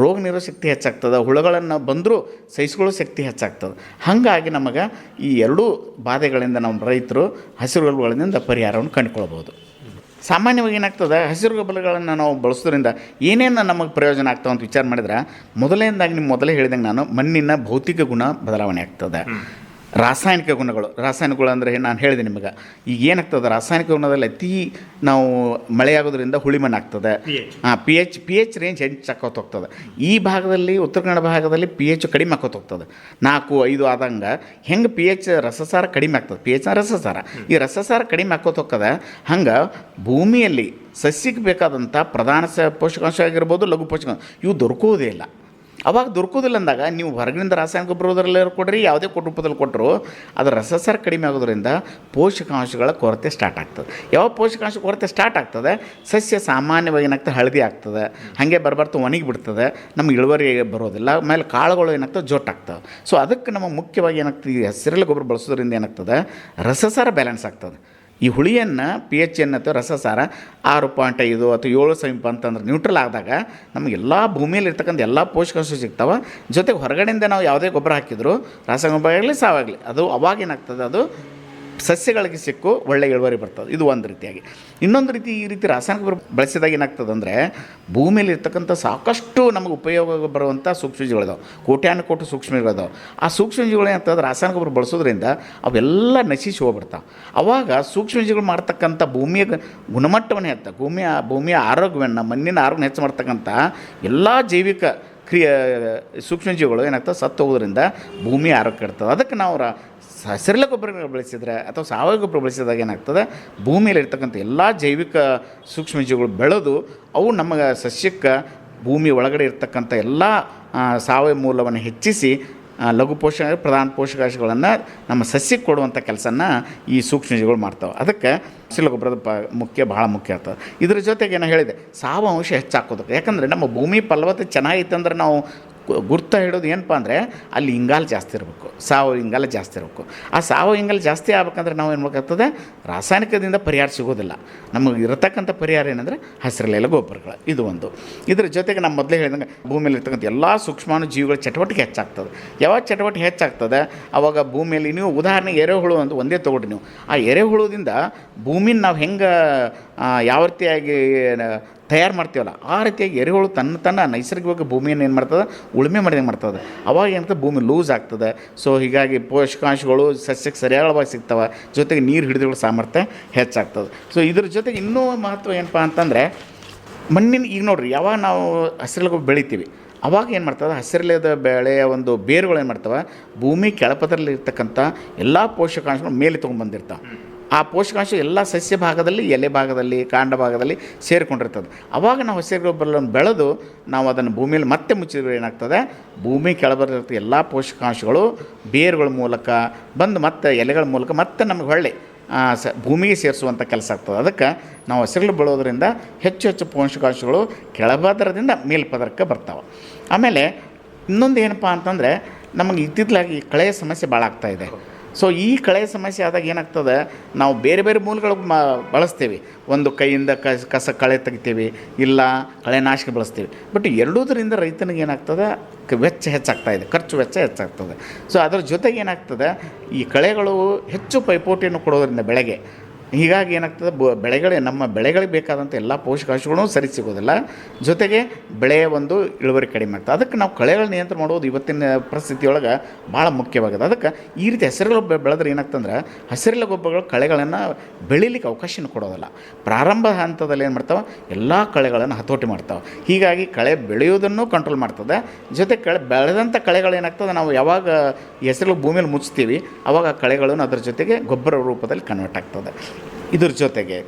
ರೋಗ ನಿರೋಧಕ ಶಕ್ತಿ ಹೆಚ್ಚಾಗ್ತದೆ, ಹುಳುಗಳನ್ನು ಬಂದರೂ ಸಹಿಸಿಕೊಳ್ಳೋ ಶಕ್ತಿ ಹೆಚ್ಚಾಗ್ತದೆ. ಹಾಗಾಗಿ ನಮಗೆ ಈ ಎರಡೂ ಬಾಧೆಗಳಿಂದ ನಮ್ಮ ರೈತರು ಹಸಿರು ಹುಳುಗಳಿಂದ ಪರಿಹಾರವನ್ನು ಕಂಡುಕೊಳ್ಬೋದು. ಸಾಮಾನ್ಯವಾಗಿ ಏನಾಗ್ತದೆ ಹಸಿರು ಗೊಬ್ಬರಗಳನ್ನು ನಾವು ಬಳಸೋದ್ರಿಂದ ಏನೇನು ನಮಗೆ ಪ್ರಯೋಜನ ಆಗ್ತಾವೆ ಅಂತ ವಿಚಾರ ಮಾಡಿದ್ರೆ ಮೊದಲನೇದಾಗಿ ನಿಮ್ಮ ಮೊದಲೇ ಹೇಳಿದಂಗೆ ನಾನು ಮಣ್ಣಿನ ಭೌತಿಕ ಗುಣ ಬದಲಾವಣೆ ಆಗ್ತದೆ. ರಾಸಾಯನಿಕ ಗುಣಗಳು ಅಂದರೆ ನಾನು ಹೇಳಿದೆ ನಿಮಗೆ ಈಗ ಏನಾಗ್ತದೆ ರಾಸಾಯನಿಕ ಗುಣದಲ್ಲಿ ಅತಿ ನಾವು ಮಳೆಯಾಗೋದ್ರಿಂದ ಹುಳಿ ಮಣ್ಣು ಆಗ್ತದೆ. ಪಿ ಎಚ್ ರೇಂಜ್ ಹೆಚ್ಚಾಕೋತ ಹೋಗ್ತದೆ. ಈ ಭಾಗದಲ್ಲಿ ಉತ್ತರ ಕನ್ನಡ ಭಾಗದಲ್ಲಿ ಪಿ ಎಚ್ ಕಡಿಮೆ ಆಕೋತ ಹೋಗ್ತದೆ. 4-5 ಆದಂಗೆ ಹೆಂಗೆ ಪಿ ಎಚ್ ರಸಸಾರ ಕಡಿಮೆ ಆಗ್ತದೆ. ಪಿ ಎಚ್ ರಸಸಾರ ಈ ರಸಸಾರ ಕಡಿಮೆ ಆಕೋತ ಹೋಗ್ತದೆ. ಹಂಗೆ ಭೂಮಿಯಲ್ಲಿ ಸಸ್ಯಕ್ಕೆ ಬೇಕಾದಂಥ ಪ್ರಧಾನ ಪೋಷಕಾಂಶ ಆಗಿರ್ಬೋದು, ಲಘು ಪೋಷಕಾಂಶ ಇವು ದೊರಕುವುದೇ ಇಲ್ಲ. ಅವಾಗ ದೊರಕೋದಿಲ್ಲ ಅಂದಾಗ ನೀವು ಹೊರಗಿನಿಂದ ರಾಸಾಯನಿಕ ಗೊಬ್ಬರದಲ್ಲೇ ಕೊಡ್ರಿ, ಯಾವುದೇ ರೂಪದಲ್ಲಿ ಕೊಟ್ಟರು ಅದರ ರಸಸಾರ ಕಡಿಮೆ ಆಗೋದ್ರಿಂದ ಪೋಷಕಾಂಶಗಳ ಕೊರತೆ ಸ್ಟಾರ್ಟ್ ಆಗ್ತದೆ. ಯಾವ ಪೋಷಕಾಂಶ ಕೊರತೆ ಸ್ಟಾರ್ಟ್ ಆಗ್ತದೆ, ಸಸ್ಯ ಸಾಮಾನ್ಯವಾಗಿ ಏನಾಗ್ತದೆ ಹಳದಿ ಆಗ್ತದೆ, ಹಾಗೆ ಬರಬಾರ್ದು ಒಣಗಿ ಬಿಡ್ತದೆ, ನಮ್ಗೆ ಇಳುವರಿ ಬರೋದಿಲ್ಲ. ಆಮೇಲೆ ಕಾಳುಗಳು ಏನಾಗ್ತದೆ ಜೊಟ್ಟಾಗ್ತವೆ. ಸೊ ಅದಕ್ಕೆ ನಮ್ಮ ಮುಖ್ಯವಾಗಿ ಏನಾಗ್ತದೆ ಈ ಹಸಿರೆಲೆ ಗೊಬ್ಬರ ಬಳಸೋದ್ರಿಂದ ಏನಾಗ್ತದೆ ರಸಸಾರ ಬ್ಯಾಲೆನ್ಸ್ ಆಗ್ತದೆ. ಈ ಹುಳಿಯನ್ನು ಪಿ ಎಚ್ ಅಥವಾ ರಸಸಾರ 6.5 ಅಥವಾ 7 ಸಮೀಪ ಅಂತಂದ್ರೆ ನ್ಯೂಟ್ರಲ್ ಆದಾಗ ನಮಗೆಲ್ಲ ಭೂಮಿಯಲ್ಲಿ ಇರ್ತಕ್ಕಂಥ ಎಲ್ಲ ಪೋಷಕಾಂಶ ಸಿಗ್ತಾವೆ. ಜೊತೆಗೆ ಹೊರಗಡೆಯಿಂದ ನಾವು ಯಾವುದೇ ಗೊಬ್ಬರ ಹಾಕಿದ್ರು ರಾಸಾಯನಿಕ ಗೊಬ್ಬರ ಆಗಲಿ ಸಾವಾಗಲಿ ಅದು ಅವಾಗೇನಾಗ್ತದೆ ಅದು ಸಸ್ಯಗಳಿಗೆ ಸಿಕ್ಕು ಒಳ್ಳೆ ಇಳುವರಿ ಬರ್ತದೆ. ಇದು ಒಂದು ರೀತಿಯಾಗಿ. ಇನ್ನೊಂದು ರೀತಿ ಈ ರೀತಿ ರಾಸಾಯನಿಕ ಗೊಬ್ಬರ ಬಳಸಿದಾಗ ಏನಾಗ್ತದೆ ಅಂದರೆ ಭೂಮಿಯಲ್ಲಿ ಇರ್ತಕ್ಕಂಥ ಸಾಕಷ್ಟು ನಮಗೆ ಉಪಯೋಗ ಬರುವಂಥ ಸೂಕ್ಷ್ಮಜೀವಿಗಳಿದಾವೆ, ಕೋಟ್ಯಾನುಕೋಟಿ ಸೂಕ್ಷ್ಮಜೀವಿಗಳಿದಾವೆ. ಆ ಸೂಕ್ಷ್ಮಜೀವಿಗಳು ಏನಾಗ್ತದೆ ರಾಸಾಯನಿಕ ಗೊಬ್ಬರ ಬಳಸೋದ್ರಿಂದ ಅವೆಲ್ಲ ನಶಿಸಿ ಹೋಗ್ಬಿಡ್ತಾವೆ. ಅವಾಗ ಸೂಕ್ಷ್ಮಜೀವಿಗಳು ಮಾಡ್ತಕ್ಕಂಥ ಭೂಮಿಯ ಗುಣಮಟ್ಟವನ್ನು ಭೂಮಿಯ ಆರೋಗ್ಯವನ್ನು ಮಣ್ಣಿನ ಆರೋಗ್ಯ ಹೆಚ್ಚು ಮಾಡ್ತಕ್ಕಂಥ ಎಲ್ಲ ಜೈವಿಕ ಸೂಕ್ಷ್ಮಜೀವಿಗಳು ಏನಾಗ್ತದೆ ಸತ್ತು ಹೋಗೋದ್ರಿಂದ ಭೂಮಿ ಆರೋಗ್ಯ ಇರ್ತದೆ. ಅದಕ್ಕೆ ನಾವು ಹಸಿರೆಲೆ ಗೊಬ್ಬರಗಳು ಬಳಸಿದರೆ ಅಥವಾ ಸಾವಯವ ಗೊಬ್ಬರ ಬಳಸಿದಾಗ ಏನಾಗ್ತದೆ ಭೂಮಿಯಲ್ಲಿ ಇರ್ತಕ್ಕಂಥ ಎಲ್ಲ ಜೈವಿಕ ಸೂಕ್ಷ್ಮಜೀವಿಗಳು ಬೆಳೆದು ಅವು ನಮಗೆ ಸಸ್ಯಕ್ಕೆ ಭೂಮಿ ಒಳಗಡೆ ಇರ್ತಕ್ಕಂಥ ಎಲ್ಲ ಸಾವಯವ ಮೂಲವನ್ನು ಹೆಚ್ಚಿಸಿ ಲಘು ಪ್ರಧಾನ ಪೋಷಕಾಂಶಗಳನ್ನು ನಮ್ಮ ಸಸ್ಯಕ್ಕೆ ಕೊಡುವಂಥ ಕೆಲಸನ ಈ ಸೂಕ್ಷ್ಮಜೀವಿಗಳು ಮಾಡ್ತಾವೆ. ಅದಕ್ಕೆ ಹಸಿರೆಲೆ ಗೊಬ್ಬರದ ಭಾಳ ಮುಖ್ಯ ಆಗ್ತದೆ. ಇದ್ರ ಜೊತೆಗೆ ನಾನು ಹೇಳಿದೆ ಸಾವಯವ ಅಂಶ ಹೆಚ್ಚಾಕೋದಕ್ಕೆ. ಯಾಕಂದರೆ ನಮ್ಮ ಭೂಮಿ ಫಲವತ್ತತೆ ಚೆನ್ನಾಗಿತ್ತು ಅಂದರೆ ನಾವು ಗುರ್ತ ಹಿಡೋದು ಏನಪ್ಪ ಅಂದರೆ ಅಲ್ಲಿ ಇಂಗಾಲ ಜಾಸ್ತಿ ಇರಬೇಕು, ಸಾವಯವ ಇಂಗಾಲ ಜಾಸ್ತಿ ಇರಬೇಕು. ಆ ಸಾವಯವ ಇಂಗಾಲ ಜಾಸ್ತಿ ಆಗ್ಬೇಕಂದ್ರೆ ನಾವು ಏನು ಮಾಡಬೇಕಾಗ್ತದೆ ರಾಸಾಯನಿಕದಿಂದ ಪರಿಹಾರ ಸಿಗೋದಿಲ್ಲ. ನಮಗೆ ಇರತಕ್ಕಂಥ ಪರಿಹಾರ ಏನಂದರೆ ಹಸಿರೆಲೆ ಗೊಬ್ಬರಗಳು. ಇದು ಒಂದು. ಇದ್ರ ಜೊತೆಗೆ ನಮ್ಮ ಮೊದಲೇ ಹೇಳಿದಂಗೆ ಭೂಮಿಯಲ್ಲಿ ಇರ್ತಕ್ಕಂಥ ಎಲ್ಲ ಸೂಕ್ಷ್ಮಾಣು ಜೀವಿಗಳ ಚಟುವಟಿಕೆ ಹೆಚ್ಚಾಗ್ತದೆ. ಯಾವಾಗ ಚಟುವಟಿಕೆ ಹೆಚ್ಚಾಗ್ತದೆ ಆವಾಗ ಭೂಮಿಯಲ್ಲಿ ನೀವು ಉದಾಹರಣೆಗೆ ಎರೆಹುಳು ಅಂತ ಒಂದೇ ತೊಗೊಳ್ರಿ ನೀವು. ಆ ಎರೆಹುಳುದಿಂದ ಭೂಮಿನ ನಾವು ಹೆಂಗೆ ಯಾವ ರೀತಿಯಾಗಿ ತಯಾರು ಮಾಡ್ತೀವಲ್ಲ ಆ ರೀತಿಯಾಗಿ ಎರೆಹುಳು ತನ್ನ ನೈಸರ್ಗಿಕವಾಗಿ ಭೂಮಿಯನ್ನು ಏನು ಮಾಡ್ತದೆ ಉಳುಮೆ ಮಾಡಿದಂಗೆ ಮಾಡ್ತದೆ. ಅವಾಗ ಏನಾಗ್ತದೆ ಭೂಮಿ ಲೂಸ್ ಆಗ್ತದೆ. ಸೊ ಹೀಗಾಗಿ ಪೋಷಕಾಂಶಗಳು ಸಸ್ಯಕ್ಕೆ ಸರಿಯಾಗಿ ಸಿಗ್ತವೆ. ಜೊತೆಗೆ ನೀರು ಹಿಡಿದುಕೊಳ್ಳೋ ಸಾಮರ್ಥ್ಯ ಹೆಚ್ಚಾಗ್ತದೆ. ಸೊ ಇದ್ರ ಜೊತೆಗೆ ಇನ್ನೂ ಮಹತ್ವ ಏನಪ್ಪ ಅಂತಂದರೆ ಮಣ್ಣಿನ ಈಗ ನೋಡಿರಿ ಯಾವಾಗ ನಾವು ಹಸಿರೆಲೆ ಗೊಬ್ಬರ ಬೆಳಿತೀವಿ ಅವಾಗ ಏನು ಮಾಡ್ತದೆ ಹಸಿರೆಲೆದ ಬೆಳೆಯ ಒಂದು ಬೇರುಗಳು ಏನು ಮಾಡ್ತವೆ ಭೂಮಿ ಕೆಳಪದರಲ್ಲಿ ಇರ್ತಕ್ಕಂಥ ಎಲ್ಲ ಪೋಷಕಾಂಶಗಳು ಮೇಲೆ ತೊಗೊಂಡ್ಬಂದಿರ್ತಾವೆ. ಆ ಪೋಷಕಾಂಶ ಎಲ್ಲ ಸಸ್ಯ ಭಾಗದಲ್ಲಿ ಎಲೆ ಭಾಗದಲ್ಲಿ ಕಾಂಡ ಭಾಗದಲ್ಲಿ ಸೇರಿಕೊಂಡಿರ್ತದೆ. ಅವಾಗ ನಾವು ಹಸಿರು ಗೊಬ್ಬರವನ್ನು ಬೆಳೆದು ನಾವು ಅದನ್ನು ಭೂಮಿಯಲ್ಲಿ ಮತ್ತೆ ಮುಚ್ಚಿದ್ರೆ ಏನಾಗ್ತದೆ ಭೂಮಿ ಕೆಳಬರಿರ್ತಕ್ಕ ಎಲ್ಲ ಪೋಷಕಾಂಶಗಳು ಬೇರುಗಳ ಮೂಲಕ ಬಂದು ಮತ್ತೆ ಎಲೆಗಳ ಮೂಲಕ ಮತ್ತೆ ನಮಗೆ ಹೊಳ್ಳಿ ಭೂಮಿಗೆ ಸೇರಿಸುವಂಥ ಕೆಲಸ ಆಗ್ತದೆ. ಅದಕ್ಕೆ ನಾವು ಹಸಿರು ಬೆಳೆಯೋದ್ರಿಂದ ಹೆಚ್ಚು ಪೋಷಕಾಂಶಗಳು ಕೆಳಪದರದಿಂದ ಮೇಲ್ಪದರಕ್ಕೆ ಬರ್ತಾವೆ. ಆಮೇಲೆ ಇನ್ನೊಂದು ಏನಪ್ಪ ಅಂತಂದರೆ ನಮಗೆ ಇತ್ತಿತ್ತಲಾಗಿ ಕಳೆಯ ಸಮಸ್ಯೆ ಭಾಳ ಆಗ್ತಾಯಿದೆ. ಸೊ ಈ ಕಳೆಯ ಸಮಸ್ಯೆ ಆದಾಗ ಏನಾಗ್ತದೆ ನಾವು ಬೇರೆ ಬೇರೆ ಮೂಲಗಳು ಬಳಸ್ತೀವಿ. ಒಂದು ಕೈಯಿಂದ ಕಸ ಕಳೆ ತೆಗಿತೀವಿ, ಇಲ್ಲ ಕಳೆನಾಶಕ ಬಳಸ್ತೀವಿ. ಬಟ್ ಎರಡೂದರಿಂದ ರೈತನಿಗೆ ಏನಾಗ್ತದೆ ವೆಚ್ಚ ಹೆಚ್ಚಾಗ್ತಾಯಿದೆ, ಖರ್ಚು ವೆಚ್ಚ ಹೆಚ್ಚಾಗ್ತದೆ. ಸೊ ಅದರ ಜೊತೆಗೆ ಏನಾಗ್ತದೆ ಈ ಕಳೆಗಳು ಹೆಚ್ಚು ಪೈಪೋಟಿಯನ್ನು ಕೊಡೋದ್ರಿಂದ ಬೆಳೆಗೆ ಹೀಗಾಗಿ ಏನಾಗ್ತದೆ ನಮ್ಮ ಬೆಳೆಗಳಿಗೆ ಬೇಕಾದಂಥ ಎಲ್ಲ ಪೋಷಕಾಂಶಗಳೂ ಸರಿ ಸಿಗೋದಿಲ್ಲ. ಜೊತೆಗೆ ಬೆಳೆಯ ಒಂದು ಇಳುವರಿ ಕಡಿಮೆ ಆಗ್ತದೆ. ಅದಕ್ಕೆ ನಾವು ಕಳೆಗಳ ನಿಯಂತ್ರಣ ಮಾಡೋದು ಇವತ್ತಿನ ಪರಿಸ್ಥಿತಿಯೊಳಗೆ ಭಾಳ ಮುಖ್ಯವಾಗಿದೆ. ಅದಕ್ಕೆ ಈ ರೀತಿ ಹಸಿರೆಲೆ ಬೆಳೆದ್ರೆ ಏನಾಗ್ತಂದ್ರೆ ಹಸಿರೆಲೆ ಗೊಬ್ಬರಗಳು ಕಳೆಗಳನ್ನು ಬೆಳೀಲಿಕ್ಕೆ ಅವಕಾಶನ ಕೊಡೋದಿಲ್ಲ. ಪ್ರಾರಂಭ ಹಂತದಲ್ಲಿ ಏನು ಮಾಡ್ತಾವೆ ಎಲ್ಲ ಕಳೆಗಳನ್ನು ಹತೋಟಿ ಮಾಡ್ತಾವೆ. ಹೀಗಾಗಿ ಕಳೆ ಬೆಳೆಯೋದನ್ನು ಕಂಟ್ರೋಲ್ ಮಾಡ್ತದೆ. ಜೊತೆ ಬೆಳೆದಂಥ ಕಳೆಗಳು ಏನಾಗ್ತದೆ ನಾವು ಯಾವಾಗ ಹೆಸರು ಭೂಮಿಯಲ್ಲಿ ಮುಚ್ತೀವಿ ಆವಾಗ ಕಳೆಗಳನ್ನು ಅದರ ಜೊತೆಗೆ ಗೊಬ್ಬರ ರೂಪದಲ್ಲಿ ಕನ್ವರ್ಟ್ ಆಗ್ತದೆ. ಇದ್ರ ಜೊತೆಗೆ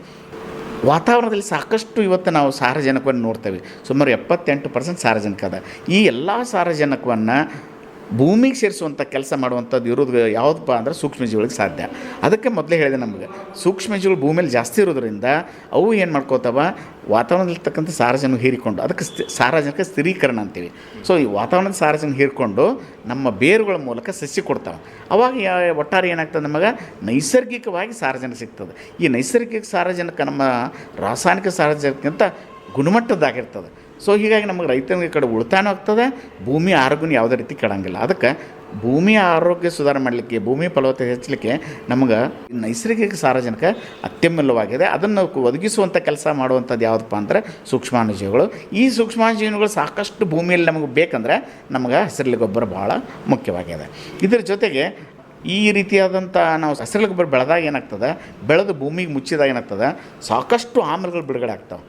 ವಾತಾವರಣದಲ್ಲಿ ಸಾಕಷ್ಟು ಇವತ್ತು ನಾವು ಸಾರಜನಕವನ್ನು ನೋಡ್ತೇವೆ. ಸುಮಾರು 78% ಸಾರಜನಕ ಅದ. ಈ ಎಲ್ಲ ಸಾರಜನಕವನ್ನು ಭೂಮಿಗೆ ಸೇರಿಸುವಂಥ ಕೆಲಸ ಮಾಡುವಂಥದ್ದು ಇರೋದು ಯಾವುದಪ್ಪ ಅಂದರೆ ಸೂಕ್ಷ್ಮಜೀವಿಗಳಿಗೆ ಸಾಧ್ಯ. ಅದಕ್ಕೆ ಮೊದಲೇ ಹೇಳಿದೆ ನಮಗೆ ಸೂಕ್ಷ್ಮಜೀವಿಗಳು ಭೂಮಿಯಲ್ಲಿ ಜಾಸ್ತಿ ಇರೋದ್ರಿಂದ ಅವು ಏನು ಮಾಡ್ಕೋತಾವ ವಾತಾವರಣದಲ್ಲಿರ್ತಕ್ಕಂಥ ಸಾರಜನಕ ಹೀರಿಕೊಂಡು ಅದಕ್ಕೆ ಸಾರಜನಕ ಸ್ಥಿರೀಕರಣ ಅಂತೀವಿ. ಸೊ ಈ ವಾತಾವರಣದ ಸಾರಜನಕ ಹೀರಿಕೊಂಡು ನಮ್ಮ ಬೇರುಗಳ ಮೂಲಕ ಸಸ್ಯ ಕೊಡ್ತಾವೆ. ಅವಾಗ ಒಟ್ಟಾರೆ ಏನಾಗ್ತದೆ ನಮಗೆ ನೈಸರ್ಗಿಕವಾಗಿ ಸಾರಜನಕ ಸಿಗ್ತದೆ. ಈ ನೈಸರ್ಗಿಕ ಸಾರಜನಕ ನಮ್ಮ ರಾಸಾಯನಿಕ ಸಾರಜನಕಕ್ಕಿಂತ ಗುಣಮಟ್ಟದ್ದಾಗಿರ್ತದೆ. ಸೊ ಹೀಗಾಗಿ ನಮಗೆ ರೈತನಿಗೆ ಕಡೆ ಉಳಿತಾಯನೂ ಆಗ್ತದೆ, ಭೂಮಿ ಆರೋಗ್ಯನೂ ಯಾವುದೇ ರೀತಿ ಕೆಡಂಗಿಲ್ಲ. ಅದಕ್ಕೆ ಭೂಮಿಯ ಆರೋಗ್ಯ ಸುಧಾರಣೆ ಮಾಡಲಿಕ್ಕೆ, ಭೂಮಿ ಫಲವತ್ತತೆ ಹೆಚ್ಚಲಿಕ್ಕೆ ನಮಗೆ ನೈಸರ್ಗಿಕ ಸಾರಜನಕ ಅತ್ಯಮೂಲ್ಯವಾಗಿದೆ. ಅದನ್ನು ಒದಗಿಸುವಂಥ ಕೆಲಸ ಮಾಡುವಂಥದ್ದು ಯಾವುದಪ್ಪ ಅಂದರೆ ಸೂಕ್ಷ್ಮಾಣುಜೀವಿಗಳು. ಈ ಸೂಕ್ಷ್ಮಾಣುಜೀವಿಗಳು ಸಾಕಷ್ಟು ಭೂಮಿಯಲ್ಲಿ ನಮಗೆ ಬೇಕಂದರೆ ನಮಗೆ ಹಸಿರೆಲೆ ಗೊಬ್ಬರ ಭಾಳ ಮುಖ್ಯವಾಗಿದೆ. ಇದರ ಜೊತೆಗೆ ಈ ರೀತಿಯಾದಂಥ ನಾವು ಹಸಿರೆಲೆ ಗೊಬ್ಬರ ಬೆಳೆದಾಗ ಏನಾಗ್ತದೆ, ಬೆಳೆದು ಭೂಮಿಗೆ ಮುಚ್ಚಿದಾಗ ಏನಾಗ್ತದೆ, ಸಾಕಷ್ಟು ಆಮ್ಲಗಳು ಬಿಡುಗಡೆ ಆಗ್ತಾವೆ.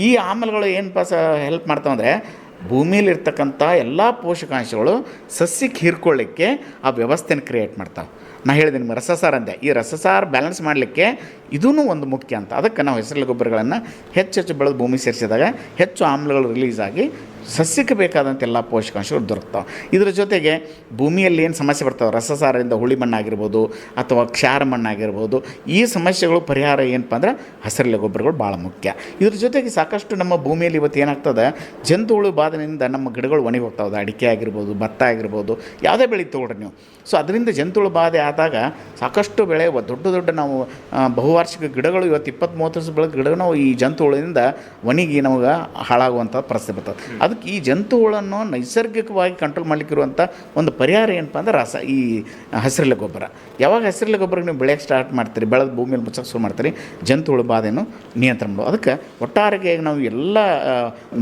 ಈ ಆಮ್ಲಗಳು ಏನಪ್ಪ ಹೆಲ್ಪ್ ಮಾಡ್ತಾವಂದರೆ ಭೂಮಿಯಲ್ಲಿರ್ತಕ್ಕಂಥ ಎಲ್ಲ ಪೋಷಕಾಂಶಗಳು ಸಸ್ಯಕ್ಕೆ ಹೀರ್ಕೊಳ್ಳಿಕ್ಕೆ ಆ ವ್ಯವಸ್ಥೆನ ಕ್ರಿಯೇಟ್ ಮಾಡ್ತಾವೆ. ನಾನು ಹೇಳಿದೆ ನಿಮಗೆ ರಸಸಾರ ಅಂದೆ, ಈ ರಸಸಾರ ಬ್ಯಾಲೆನ್ಸ್ ಮಾಡಲಿಕ್ಕೆ ಇದೂ ಒಂದು ಮುಖ್ಯ ಅಂತ. ಅದಕ್ಕೆ ನಾವು ಹಸಿರೆಲೆ ಗೊಬ್ಬರಗಳನ್ನು ಹೆಚ್ಚೆಚ್ಚು ಬೆಳೆದು ಭೂಮಿ ಸೇರಿಸಿದಾಗ ಹೆಚ್ಚು ಆಮ್ಲಗಳು ರಿಲೀಸ್ ಆಗಿ ಸಸ್ಯಕ್ಕೆ ಬೇಕಾದಂಥ ಎಲ್ಲ ಪೋಷಕಾಂಶಗಳು ದೊರಕ್ತಾವೆ. ಇದರ ಜೊತೆಗೆ ಭೂಮಿಯಲ್ಲಿ ಏನು ಸಮಸ್ಯೆ ಬರ್ತಾವೆ, ರಸಸಾರದಿಂದ ಹುಳಿ ಮಣ್ಣಾಗಿರ್ಬೋದು ಅಥವಾ ಕ್ಷಾರ ಮಣ್ಣಾಗಿರ್ಬೋದು, ಈ ಸಮಸ್ಯೆಗಳು ಪರಿಹಾರ ಏನಪ್ಪ ಅಂದ್ರೆ ಹಸಿರೆಲೆ ಗೊಬ್ಬರಗಳು ಭಾಳ ಮುಖ್ಯ. ಇದ್ರ ಜೊತೆಗೆ ಸಾಕಷ್ಟು ನಮ್ಮ ಭೂಮಿಯಲ್ಲಿ ಇವತ್ತು ಏನಾಗ್ತದೆ, ಜಂತುಹುಳು ಬಾಧೆಯಿಂದ ನಮ್ಮ ಗಿಡಗಳು ಒಣಗಿ ಹೋಗ್ತಾವೆ. ಅಡಿಕೆ ಆಗಿರ್ಬೋದು, ಭತ್ತ ಆಗಿರ್ಬೋದು, ಯಾವುದೇ ಬೆಳೆ ತೊಗೊಳ್ರಿ ನೀವು. ಸೊ ಅದರಿಂದ ಜಂತುಹುಳು ಬಾಧೆ ಆದಾಗ ಸಾಕಷ್ಟು ಬೆಳೆ ದೊಡ್ಡ ದೊಡ್ಡ ನಾವು ಬಹುವಾರ್ಷಿಕ ಗಿಡಗಳು ಇವತ್ತು 20-30 ವರ್ಷ ಬೆಳೆದ ಗಿಡಗಳು ನಾವು ಈ ಜಂತುಹುಳಿಂದ ಒಣಗಿ ನಮಗೆ ಹಾಳಾಗುವಂಥ ಪರಿಸ್ಥಿತಿ ಬರ್ತದೆ. ಅದಕ್ಕೆ ಈ ಜಂತುಹುಳನ್ನು ನೈಸರ್ಗಿಕವಾಗಿ ಕಂಟ್ರೋಲ್ ಮಾಡಲಿಕ್ಕಿರುವಂಥ ಒಂದು ಪರಿಹಾರ ಏನಪ್ಪ ಅಂದ್ರೆ ಈ ಹಸಿರೆಲೆ ಗೊಬ್ಬರ. ಯಾವಾಗ ಹಸಿರೆಲೆ ಗೊಬ್ಬರ ನೀವು ಬೆಳೆಯೋಕ್ಕೆ ಸ್ಟಾರ್ಟ್ ಮಾಡ್ತೀರಿ, ಬೆಳೆದ ಭೂಮಿಯಲ್ಲಿ ಮುಚ್ಚಕ್ಕೆ ಶುರು ಮಾಡ್ತೀರಿ, ಜಂತುಹುಳು ಬಾಧೆಯನ್ನು ನಿಯಂತ್ರಣ ಮಾಡೋದು. ಅದಕ್ಕೆ ಒಟ್ಟಾರೆಗೆ ನಾವು ಎಲ್ಲ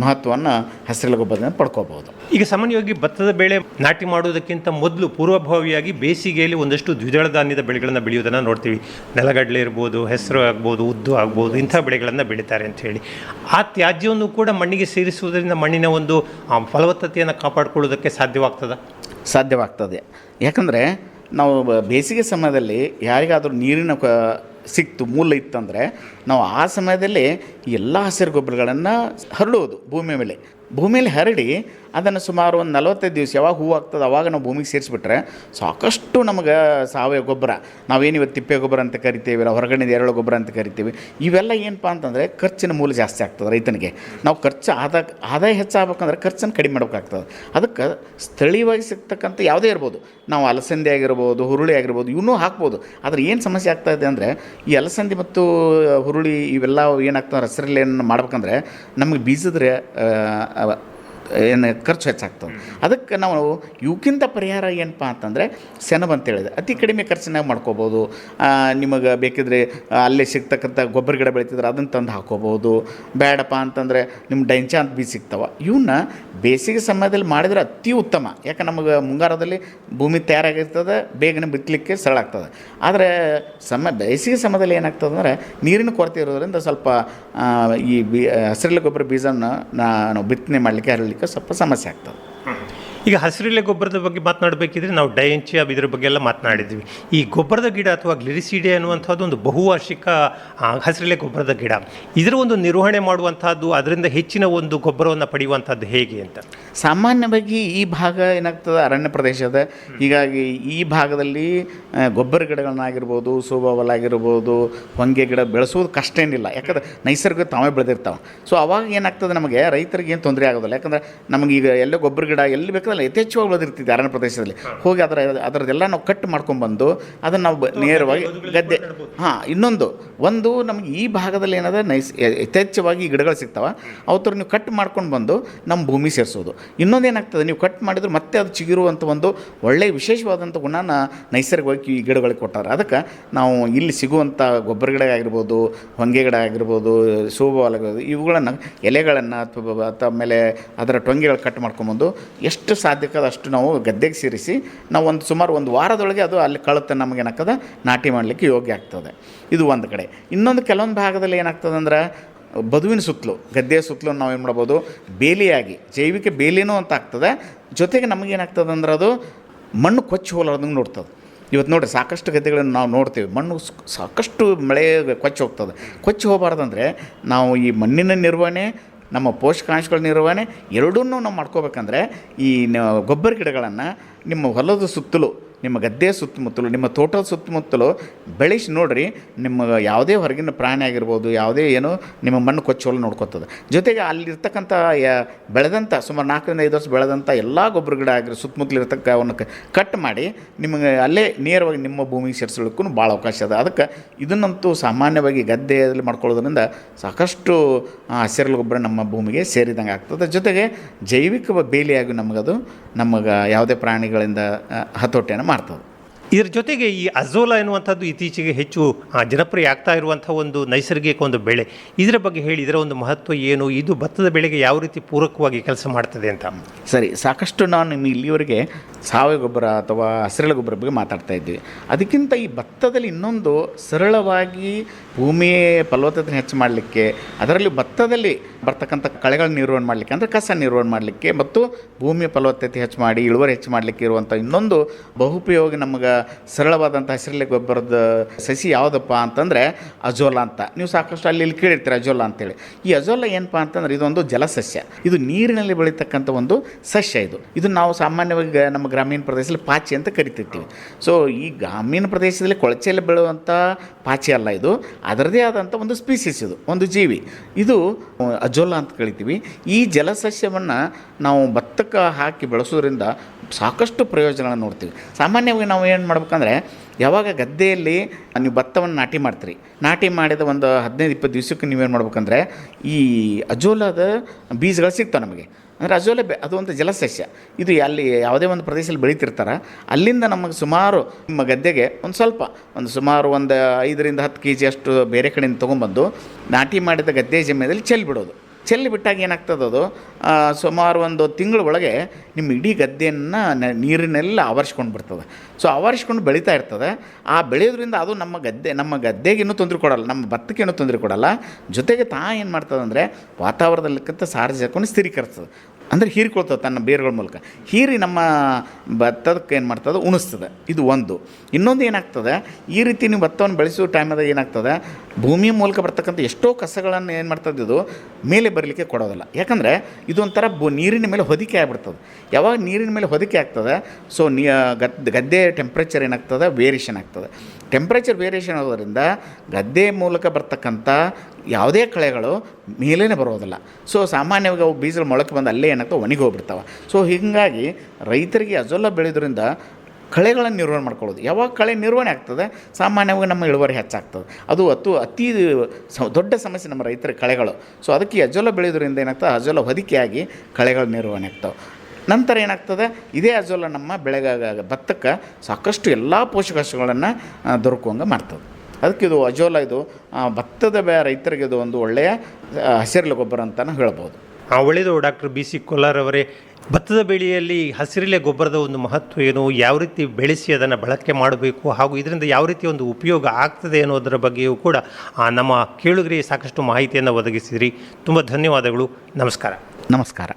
ಮಹತ್ವವನ್ನು ಹಸಿರೆಲೆ ಗೊಬ್ಬರದಿಂದ ಪಡ್ಕೋಬಹುದು. ಈಗ ಸಾಮಾನ್ಯವಾಗಿ ಭತ್ತದ ಬೆಳೆ ನಾಟಿ ಮಾಡುವುದಕ್ಕಿಂತ ಮೊದಲು ಪೂರ್ವಭಾವಿಯಾಗಿ ಬೇಸಿಗೆಯಲ್ಲಿ ಒಂದಷ್ಟು ದ್ವಿದಳ ಧಾನ್ಯದ ಬೆಳೆಗಳನ್ನು ಬೆಳೆಯೋದನ್ನು ನೋಡ್ತೀವಿ. ನೆಲಗಡಲೆ ಇರ್ಬೋದು, ಹೆಸರು ಆಗ್ಬೋದು, ಉದ್ದು ಆಗ್ಬೋದು, ಇಂಥ ಬೆಳೆಗಳನ್ನು ಬೆಳೀತಾರೆ ಅಂತ ಹೇಳಿ. ಆ ತ್ಯಾಜ್ಯವನ್ನು ಕೂಡ ಮಣ್ಣಿಗೆ ಸೇರಿಸುವುದರಿಂದ ಮಣ್ಣಿನ ಒಂದು ಫಲವತ್ತತೆಯನ್ನು ಕಾಪಾಡಿಕೊಳ್ಳೋದಕ್ಕೆ ಸಾಧ್ಯವಾಗ್ತದೆ. ಯಾಕಂದರೆ ನಾವು ಬೇಸಿಗೆ ಸಮಯದಲ್ಲಿ ಯಾರಿಗಾದರೂ ನೀರಿನ ಸಿಕ್ತು, ಮೂಲ ಇತ್ತಂದರೆ ನಾವು ಆ ಸಮಯದಲ್ಲಿ ಎಲ್ಲ ಹಸಿರು ಗೊಬ್ಬರಗಳನ್ನು ಹರಡುವುದು ಭೂಮಿಯಲ್ಲಿ ಹರಡಿ ಅದನ್ನು ಸುಮಾರು ಒಂದು 45 ದಿವಸ ಯಾವಾಗ ಹೂವು ಆಗ್ತದೆ ಅವಾಗ ನಾವು ಭೂಮಿಗೆ ಸೇರಿಸ್ಬಿಟ್ರೆ ಸಾಕಷ್ಟು ನಮಗೆ ಸಾವಯವ ಗೊಬ್ಬರ, ನಾವೇನಿವತ್ತು ತಿಪ್ಪೆ ಗೊಬ್ಬರ ಅಂತ ಕರಿತೀವಿ, ಹೊರಗಡೆ ಎರೆಹುಳ ಗೊಬ್ಬರ ಅಂತ ಕರಿತೀವಿ, ಇವೆಲ್ಲ ಏನಪ್ಪ ಅಂತಂದರೆ ಖರ್ಚಿನ ಮೂಲ ಜಾಸ್ತಿ ಆಗ್ತದೆ ರೈತನಿಗೆ. ನಾವು ಖರ್ಚು ಆದಾಯ ಹೆಚ್ಚಾಗಬೇಕಂದ್ರೆ ಖರ್ಚನ್ನು ಕಡಿಮೆ ಮಾಡಬೇಕಾಗ್ತದೆ. ಅದಕ್ಕೆ ಸ್ಥಳೀಯವಾಗಿ ಸಿಗ್ತಕ್ಕಂಥ ಯಾವುದೇ ಇರ್ಬೋದು, ನಾವು ಅಲಸಂದೆ ಆಗಿರ್ಬೋದು, ಹುರುಳಿ ಆಗಿರ್ಬೋದು, ಇವನ್ನೂ ಹಾಕ್ಬೋದು. ಆದರೆ ಏನು ಸಮಸ್ಯೆ ಆಗ್ತಾಯಿದೆ ಅಂದರೆ ಈ ಅಲಸಂದೆ ಮತ್ತು ಹುರುಳಿ ಇವೆಲ್ಲ ಏನಾಗ್ತದೆ, ಹಸಿರೆಲೆಯನ್ನು ಮಾಡ್ಬೇಕಂದ್ರೆ ನಮಗೆ ಬೀಜದ ಏನು ಖರ್ಚು ಹೆಚ್ಚಾಗ್ತದೆ. ಅದಕ್ಕೆ ನಾವು ಇವಕ್ಕಿಂತ ಪರಿಹಾರ ಏನಪ್ಪ ಅಂತಂದರೆ ಸೆಣಬು ಅಂತೇಳಿದೆ, ಅತಿ ಕಡಿಮೆ ಖರ್ಚಿನಾಗ ಮಾಡ್ಕೋಬೋದು. ನಿಮಗೆ ಬೇಕಿದ್ರೆ ಅಲ್ಲೇ ಸಿಗ್ತಕ್ಕಂಥ ಗೊಬ್ಬರ ಗಿಡ ಬೆಳೀತಿದ್ರೆ ಅದನ್ನು ತಂದು ಹಾಕೋಬೋದು. ಬೇಡಪ್ಪ ಅಂತಂದರೆ ನಿಮ್ಮ ಡೈಂಚ ಅಂತ ಬೀಜ ಸಿಗ್ತಾವೆ, ಇವನ್ನ ಬೇಸಿಗೆ ಸಮಯದಲ್ಲಿ ಮಾಡಿದರೆ ಅತಿ ಉತ್ತಮ. ಯಾಕೆ ನಮಗೆ ಮುಂಗಾರದಲ್ಲಿ ಭೂಮಿ ತಯಾರಾಗಿರ್ತದೆ, ಬೇಗನೆ ಬಿತ್ತಲಿಕ್ಕೆ ಸರಳ ಆಗ್ತದೆ. ಆದರೆ ಬೇಸಿಗೆ ಸಮಯದಲ್ಲಿ ಏನಾಗ್ತದೆ ಅಂದರೆ ನೀರಿನ ಕೊರತೆ ಇರೋದರಿಂದ ಸ್ವಲ್ಪ ಈ ಹಸಿರೆಲೆ ಗೊಬ್ಬರ ಬೀಜನ ನಾವು ಬಿತ್ತನೆ ಮಾಡಲಿಕ್ಕೆ ಹರಳಲಿಕ್ಕೆ ಸ್ವಲ್ಪ ಸಮಸ್ಯೆ ಆಗ್ತದೆ. ಈಗ ಹಸಿರೆಲೆ ಗೊಬ್ಬರದ ಬಗ್ಗೆ ಮಾತನಾಡಬೇಕಿದ್ರೆ ನಾವು ಡೈಂಚಿಯಾ ಇದ್ರ ಬಗ್ಗೆ ಎಲ್ಲ ಮಾತನಾಡಿದ್ವಿ. ಈ ಗೊಬ್ಬರದ ಗಿಡ ಅಥವಾ ಗ್ಲಿರಿಸಿಡೆ ಅನ್ನುವಂಥದ್ದು ಒಂದು ಬಹುವಾರ್ಷಿಕ ಹಸಿರೆಲೆ ಗೊಬ್ಬರದ ಗಿಡ. ಇದರ ಒಂದು ನಿರ್ವಹಣೆ ಮಾಡುವಂಥದ್ದು, ಅದರಿಂದ ಹೆಚ್ಚಿನ ಒಂದು ಗೊಬ್ಬರವನ್ನು ಪಡೆಯುವಂಥದ್ದು ಹೇಗೆ ಅಂತ? ಸಾಮಾನ್ಯವಾಗಿ ಈ ಭಾಗ ಏನಾಗ್ತದೆ, ಅರಣ್ಯ ಪ್ರದೇಶದ, ಹೀಗಾಗಿ ಈ ಭಾಗದಲ್ಲಿ ಗೊಬ್ಬರ ಗಿಡಗಳನ್ನಾಗಿರ್ಬೋದು, ಸೋಬಾವಲ್ ಆಗಿರ್ಬೋದು, ಹೊಂಗೆ ಗಿಡ ಬೆಳೆಸೋದು ಕಷ್ಟ ಏನಿಲ್ಲ. ಯಾಕಂದರೆ ನೈಸರ್ಗಿಕ ತಾವೇ ಬೆಳೆದಿರ್ತಾವೆ. ಸೊ ಅವಾಗ ಏನಾಗ್ತದೆ, ನಮಗೆ ರೈತರಿಗೆ ಏನು ತೊಂದರೆ ಆಗೋದಿಲ್ಲ. ಯಾಕಂದರೆ ನಮಗೀಗ ಎಲ್ಲೋ ಗೊಬ್ಬರ ಗಿಡ ಎಲ್ಲಿ ಬೇಕಾದ್ರೆ ಯಥೇಚ್ಛವಾಗಿ ಬೆಳೆದಿರ್ತಿದ್ದೆ ಅರಣ್ಯ ಪ್ರದೇಶದಲ್ಲಿ. ಹೋಗಿ ಅದರದ್ದೆಲ್ಲ ನಾವು ಕಟ್ ಮಾಡ್ಕೊಂಡ್ಬಂದು ಅದನ್ನು ನಾವು ನೇರವಾಗಿ ಗದ್ದೆ ಇನ್ನೊಂದು ನಮಗೆ ಈ ಭಾಗದಲ್ಲಿ ಏನಾದ್ರೆ ಯಥೇಚ್ಛವಾಗಿ ಗಿಡಗಳು ಸಿಗ್ತಾವೆ, ಅವತ್ತು ನೀವು ಕಟ್ ಮಾಡ್ಕೊಂಡು ಬಂದು ನಮ್ಮ ಭೂಮಿ ಸೇರಿಸೋದು. ಇನ್ನೊಂದು ಏನಾಗ್ತದೆ, ನೀವು ಕಟ್ ಮಾಡಿದ್ರೆ ಮತ್ತೆ ಅದು ಚಿಗುರುವಂಥ ಒಂದು ಒಳ್ಳೆಯ ವಿಶೇಷವಾದಂಥ ಗುಣನ ನೈಸರ್ಗಿಕವಾಗಿ ಈ ಗಿಡಗಳಿಗೆ ಕೊಟ್ಟಾರೆ. ಅದಕ್ಕೆ ನಾವು ಇಲ್ಲಿ ಸಿಗುವಂಥ ಗೊಬ್ಬರ ಗಿಡ ಆಗಿರ್ಬೋದು, ಹೊಂಗೆ ಗಿಡ ಆಗಿರ್ಬೋದು, ಸೋಬಾವಲ್ ಆಗಿರ್ಬೋದು, ಇವುಗಳನ್ನು ಎಲೆಗಳನ್ನು ಅಥವಾ ಆಮೇಲೆ ಅದರ ಟೊಂಗೆಗಳು ಕಟ್ ಮಾಡ್ಕೊಂಬಂದು ಎಷ್ಟು ಸಾಧ್ಯಕ್ಕದಷ್ಟು ನಾವು ಗದ್ದೆಗೆ ಸೇರಿಸಿ ನಾವು ಸುಮಾರು ಒಂದು ವಾರದೊಳಗೆ ಅದು ಅಲ್ಲಿ ಕಳುತ್ತೆ ನಮಗೇನಾಗ್ತದೆ ನಾಟಿ ಮಾಡಲಿಕ್ಕೆ ಯೋಗ್ಯ ಆಗ್ತದೆ. ಇದು ಒಂದು ಕಡೆ. ಇನ್ನೊಂದು ಕೆಲವೊಂದು ಭಾಗದಲ್ಲಿ ಏನಾಗ್ತದೆ ಅಂದ್ರೆ ಬದುವಿನ ಸುತ್ತಲೂ, ಗದ್ದೆಯ ಸುತ್ತಲೂ ನಾವು ಏನು ಮಾಡ್ಬೋದು, ಬೇಲಿಯಾಗಿ ಜೈವಿಕ ಬೇಲಿನೂ ಅಂತ ಆಗ್ತದೆ. ಜೊತೆಗೆ ನಮಗೇನಾಗ್ತದೆ ಅಂದ್ರೆ ಅದು ಮಣ್ಣು ಕೊಚ್ಚಿ ಹೋಲಾರ್ದಂಗೆ ನೋಡ್ತದೆ. ಇವತ್ತು ನೋಡಿರಿ ಸಾಕಷ್ಟು ಗದ್ದೆಗಳನ್ನು ನಾವು ನೋಡ್ತೀವಿ, ಮಣ್ಣು ಸಾಕಷ್ಟು ಮಳೆ ಕೊಚ್ಚಿ ಹೋಗ್ತದೆ. ಕೊಚ್ಚಿ ಹೋಗಬಾರ್ದಂದ್ರೆ ನಾವು ಈ ಮಣ್ಣಿನ ನಿರ್ವಹಣೆ, ನಮ್ಮ ಪೋಷಕಾಂಶಗಳ ನಿರ್ವಹಣೆ ಎರಡನ್ನೂ ನಾವು ಮಾಡ್ಕೋಬೇಕಂದ್ರೆ ಈ ಗೊಬ್ಬರ ಗಿಡಗಳನ್ನು ನಿಮ್ಮ ಹೊಲದ ಸುತ್ತಲೂ ನಿಮ್ಮ ಗದ್ದೆ ಸುತ್ತಮುತ್ತಲು, ನಿಮ್ಮ ತೋಟದ ಸುತ್ತಮುತ್ತಲು ಬೆಳೆಸಿ ನೋಡಿರಿ. ನಿಮಗೆ ಯಾವುದೇ ಹೊರಗಿನ ಪ್ರಾಣಿ ಆಗಿರ್ಬೋದು, ಯಾವುದೇ ಏನೋ ನಿಮ್ಮ ಮಣ್ಣು ಕೊಚ್ಚೋಲು ನೋಡ್ಕೊತದೆ. ಜೊತೆಗೆ ಅಲ್ಲಿರ್ತಕ್ಕಂಥ ಬೆಳೆದಂಥ ಸುಮಾರು 4-5 ವರ್ಷ ಬೆಳೆದಂಥ ಎಲ್ಲ ಗೊಬ್ಬರ ಗಿಡ ಆಗಿರೋ ಸುತ್ತಮುತ್ತಲು ಇರ್ತಕ್ಕ ಅವನ್ನ ಕಟ್ ಮಾಡಿ ನಿಮಗೆ ಅಲ್ಲೇ ನೇರವಾಗಿ ನಿಮ್ಮ ಭೂಮಿಗೆ ಸೇರಿಸಲಿಕ್ಕೂ ಭಾಳ ಅವಕಾಶ ಅದ. ಅದಕ್ಕೆ ಇದನ್ನಂತೂ ಸಾಮಾನ್ಯವಾಗಿ ಗದ್ದೆಯಲ್ಲಿ ಮಾಡ್ಕೊಳ್ಳೋದ್ರಿಂದ ಸಾಕಷ್ಟು ಹಸಿರೆಲೆ ಗೊಬ್ಬರ ನಮ್ಮ ಭೂಮಿಗೆ ಸೇರಿದಂಗೆ ಆಗ್ತದೆ. ಜೊತೆಗೆ ಜೈವಿಕ ಬೇಲಿಯಾಗಿ ನಮಗದು ಯಾವುದೇ ಪ್ರಾಣಿಗಳಿಂದ ಹತೋಟಿಯನ್ನು ಮಾಡ್ತದೆ. ಇದರ ಜೊತೆಗೆ ಈ ಅಜೋಲಾ ಎನ್ನುವಂಥದ್ದು ಇತ್ತೀಚೆಗೆ ಹೆಚ್ಚು ಜನಪ್ರಿಯ ಆಗ್ತಾ ಇರುವಂಥ ಒಂದು ನೈಸರ್ಗಿಕ ಒಂದು ಬೆಳೆ. ಇದರ ಬಗ್ಗೆ ಹೇಳಿ, ಇದರ ಒಂದು ಮಹತ್ವ ಏನು, ಇದು ಭತ್ತದ ಬೆಳೆಗೆ ಯಾವ ರೀತಿ ಪೂರಕವಾಗಿ ಕೆಲಸ ಮಾಡ್ತದೆ ಅಂತ. ಸರಿ, ಸಾಕಷ್ಟು ನಾನು ಇಲ್ಲಿವರೆಗೆ ಸಾವಯವ ಗೊಬ್ಬರ ಅಥವಾ ಹಸಿರೆಲೆ ಗೊಬ್ಬರ ಬಗ್ಗೆ ಮಾತಾಡ್ತಾ ಇದ್ವಿ. ಅದಕ್ಕಿಂತ ಈ ಭತ್ತದಲ್ಲಿ ಇನ್ನೊಂದು ಸರಳವಾಗಿ ಭೂಮಿ ಫಲವತ್ತತೆ ಹೆಚ್ಚು ಮಾಡಲಿಕ್ಕೆ, ಅದರಲ್ಲಿ ಭತ್ತದಲ್ಲಿ ಬರ್ತಕ್ಕಂಥ ಕಳೆಗಳ ನಿರ್ವಹಣೆ ಮಾಡಲಿಕ್ಕೆ, ಅಂದರೆ ಕಸ ನಿರ್ವಹಣೆ ಮಾಡಲಿಕ್ಕೆ ಮತ್ತು ಭೂಮಿಯ ಫಲವತ್ತತೆ ಹೆಚ್ಚು ಮಾಡಿ ಇಳುವರಿ ಹೆಚ್ಚು ಮಾಡಲಿಕ್ಕೆ ಇರುವಂಥ ಇನ್ನೊಂದು ಬಹುಪಯೋಗಿ ನಮಗೆ ಸರಳವಾದಂಥ ಹಸಿರೆಲೆ ಗೊಬ್ಬರದ ಸಸಿ ಯಾವುದಪ್ಪ ಅಂತಂದರೆ ಅಜೋಲಾ ಅಂತ. ನೀವು ಸಾಕಷ್ಟು ಅಲ್ಲಿ ಕೇಳಿರ್ತೀರ ಅಜೋಲಾ ಅಂತೇಳಿ. ಈ ಅಜೋಲಾ ಏನಪ್ಪ ಅಂತಂದರೆ ಇದೊಂದು ಜಲಸಸ್ಯ. ಇದು ನೀರಿನಲ್ಲಿ ಬೆಳೀತಕ್ಕಂಥ ಒಂದು ಸಸ್ಯ. ಇದು ನಾವು ಸಾಮಾನ್ಯವಾಗಿ ನಮ್ಮ ಗ್ರಾಮೀಣ ಪ್ರದೇಶದಲ್ಲಿ ಪಾಚಿ ಅಂತ ಕರಿತಿರ್ತೀವಿ. ಸೊ ಈ ಗ್ರಾಮೀಣ ಪ್ರದೇಶದಲ್ಲಿ ಕೊಳಚೆಯಲ್ಲಿ ಬೆಳೆಯುವಂಥ ಪಾಚಿ ಅಲ್ಲ, ಇದು ಅದರದೇ ಆದಂಥ ಒಂದು ಸ್ಪೀಸೀಸ್, ಇದು ಒಂದು ಜೀವಿ. ಇದು ಅಜೋಲಾ ಅಂತ ಕರಿತೀವಿ. ಈ ಜಲಸಸ್ಯವನ್ನು ನಾವು ಭತ್ತಕ್ಕೆ ಹಾಕಿ ಬೆಳೆಸೋದ್ರಿಂದ ಸಾಕಷ್ಟು ಪ್ರಯೋಜನಗಳನ್ನು ನೋಡ್ತೀವಿ. ಸಾಮಾನ್ಯವಾಗಿ ನಾವು ಏನು ಮಾಡ್ಬೇಕಂದ್ರೆ, ಯಾವಾಗ ಗದ್ದೆಯಲ್ಲಿ ನೀವು ಭತ್ತವನ್ನು ನಾಟಿ ಮಾಡ್ತೀರಿ, ನಾಟಿ ಮಾಡಿದ ಒಂದು 15-20 ದಿವಸಕ್ಕೆ ನೀವೇನು ಮಾಡ್ಬೇಕಂದ್ರೆ ಈ ಅಜೋಲಾದ ಬೀಜಗಳು ಸಿಗ್ತಾವೆ ನಮಗೆ. ಅಂದರೆ ಅಜೋಲಾ ಅದು ಒಂದು ಜಲಸಸ್ಯ. ಇದು ಅಲ್ಲಿ ಯಾವುದೇ ಒಂದು ಪ್ರದೇಶದಲ್ಲಿ ಬೆಳೀತಿರ್ತಾರೆ, ಅಲ್ಲಿಂದ ನಮಗೆ ಸುಮಾರು ನಿಮ್ಮ ಗದ್ದೆಗೆ ಸುಮಾರು 5-10 kg ಅಷ್ಟು ಬೇರೆ ಕಡೆಯಿಂದ ತೊಗೊಂಬಂದು ನಾಟಿ ಮಾಡಿದ ಗದ್ದೆ ಜಮೀನಲ್ಲಿ ಚೆಲ್ಲಿಬಿಡೋದು. ಚೆಲ್ಲಿ ಬಿಟ್ಟಾಗ ಏನಾಗ್ತದೆ, ಅದು ಸುಮಾರು 1 ತಿಂಗಳ ಒಳಗೆ ನಿಮ್ಮ ಇಡೀ ಗದ್ದೆಯನ್ನು ನೀರಿನೆಲ್ಲ ಆವರಿಸ್ಕೊಂಡು ಬಿಡ್ತದೆ. ಸೊ ಆವರಿಸ್ಕೊಂಡು ಬೆಳೀತಾ ಇರ್ತದೆ. ಆ ಬೆಳೆಯೋದ್ರಿಂದ ಅದು ನಮ್ಮ ಗದ್ದೆಗೇನು ತೊಂದರೆ ಕೊಡಲ್ಲ, ನಮ್ಮ ಭತ್ತಕ್ಕೇನು ತೊಂದರೆ ಕೊಡಲ್ಲ. ಜೊತೆಗೆ ಏನು ಮಾಡ್ತದೆ ಅಂದರೆ ವಾತಾವರಣದಲ್ಲಿಕ್ಕಂಥ ಸಾರಜನಕವನ್ನು ಸ್ಥಿರೀಕರಿಸ್ತದೆ. ಅಂದರೆ ಹೀರಿಕೊಳ್ತದೆ ತನ್ನ ಬೇರುಗಳ ಮೂಲಕ. ಹೀರಿ ನಮ್ಮ ಭತ್ತದಕ್ಕೆ ಏನು ಮಾಡ್ತದೆ, ಉಣಿಸ್ತದೆ. ಇದು ಒಂದು. ಇನ್ನೊಂದು ಏನಾಗ್ತದೆ, ಈ ರೀತಿ ನೀವು ಭತ್ತವನ್ನು ಬೆಳೆಸೋ ಟೈಮದಾಗ ಏನಾಗ್ತದೆ, ಭೂಮಿಯ ಮೂಲಕ ಬರ್ತಕ್ಕಂಥ ಎಷ್ಟೋ ಕಸಗಳನ್ನು ಏನು ಮಾಡ್ತದೆ, ಇದು ಮೇಲೆ ಬರಲಿಕ್ಕೆ ಕೊಡೋದಿಲ್ಲ. ಯಾಕಂದರೆ ಇದೊಂಥರ ನೀರಿನ ಮೇಲೆ ಹೊದಿಕೆ ಆಗಿಬಿಡ್ತದೆ. ಯಾವಾಗ ನೀರಿನ ಮೇಲೆ ಹೊದಿಕೆ ಆಗ್ತದೆ, ಸೊ ಗದ್ದೆ ಟೆಂಪ್ರೇಚರ್ ಏನಾಗ್ತದೆ, ವೇರಿಯೇಷನ್ ಆಗ್ತದೆ. ಟೆಂಪ್ರೇಚರ್ ವೇರಿಯೇಷನ್ ಆಗೋದ್ರಿಂದ ಗದ್ದೆ ಮೂಲಕ ಬರ್ತಕ್ಕಂಥ ಯಾವುದೇ ಕಳೆಗಳು ಮೇಲೇ ಬರೋದಿಲ್ಲ. ಸೊ ಸಾಮಾನ್ಯವಾಗಿ ಅವು ಬೀಜಗಳು ಮೊಳಕೆ ಬಂದು ಅಲ್ಲೇ ಏನಾಗ್ತವೆ, ಒಣಗಿ ಹೋಗ್ಬಿಡ್ತಾವೆ. ಸೊ ಹೀಗಾಗಿ ರೈತರಿಗೆ ಅಜೋಲಾ ಬೆಳೆಯೋದ್ರಿಂದ ಕಳೆಗಳನ್ನು ನಿರ್ವಹಣೆ ಮಾಡ್ಕೊಳ್ಳೋದು. ಯಾವಾಗ ಕಳೆ ನಿರ್ವಹಣೆ ಆಗ್ತದೆ, ಸಾಮಾನ್ಯವಾಗಿ ನಮ್ಮ ಇಳುವರಿ ಹೆಚ್ಚಾಗ್ತದೆ. ಅದು ಅತಿ ದೊಡ್ಡ ಸಮಸ್ಯೆ ನಮ್ಮ ರೈತರ ಕಳೆಗಳು. ಸೊ ಅದಕ್ಕೆ ಈ ಅಜೋಲಾ ಬೆಳೆಯೋದ್ರಿಂದ ಏನಾಗ್ತದೆ, ಅಜೋಲಾ ಹೊದಿಕೆಯಾಗಿ ಕಳೆಗಳ ನಿರ್ವಹಣೆ ಆಗ್ತವೆ. ನಂತರ ಏನಾಗ್ತದೆ, ಇದೇ ಅಜೋಲಾ ನಮ್ಮ ಭತ್ತಕ್ಕೆ ಸಾಕಷ್ಟು ಎಲ್ಲ ಪೋಷಕಾಂಶಗಳನ್ನು ದೊರಕುವಂಗೆ ಮಾಡ್ತದೆ. ಅದಕ್ಕೆ ಇದು ಅಜೋಲಾ ಇದು ಭತ್ತದ ರೈತರಿಗೆ ಇದು ಒಂದು ಒಳ್ಳೆಯ ಹಸಿರೆಲೆ ಗೊಬ್ಬರ ಅಂತಲೂ ಹೇಳ್ಬೋದು. ಒಳ್ಳೆಯದು. ಡಾಕ್ಟರ್ BC ಕೊಲ್ಲಾರ್ ಅವರೇ, ಭತ್ತದ ಬೆಳೆಯಲ್ಲಿ ಹಸಿರೆಲೆ ಗೊಬ್ಬರದ ಒಂದು ಮಹತ್ವ ಏನು, ಯಾವ ರೀತಿ ಬೆಳೆಸಿ ಅದನ್ನು ಬಳಕೆ ಮಾಡಬೇಕು, ಹಾಗೂ ಇದರಿಂದ ಯಾವ ರೀತಿ ಒಂದು ಉಪಯೋಗ ಆಗ್ತದೆ ಅನ್ನೋದರ ಬಗ್ಗೆಯೂ ಕೂಡ ನಮ್ಮ ಕೇಳುಗರಿಗೆ ಸಾಕಷ್ಟು ಮಾಹಿತಿಯನ್ನು ಒದಗಿಸಿದ್ರಿ. ತುಂಬ ಧನ್ಯವಾದಗಳು. ನಮಸ್ಕಾರ. ನಮಸ್ಕಾರ.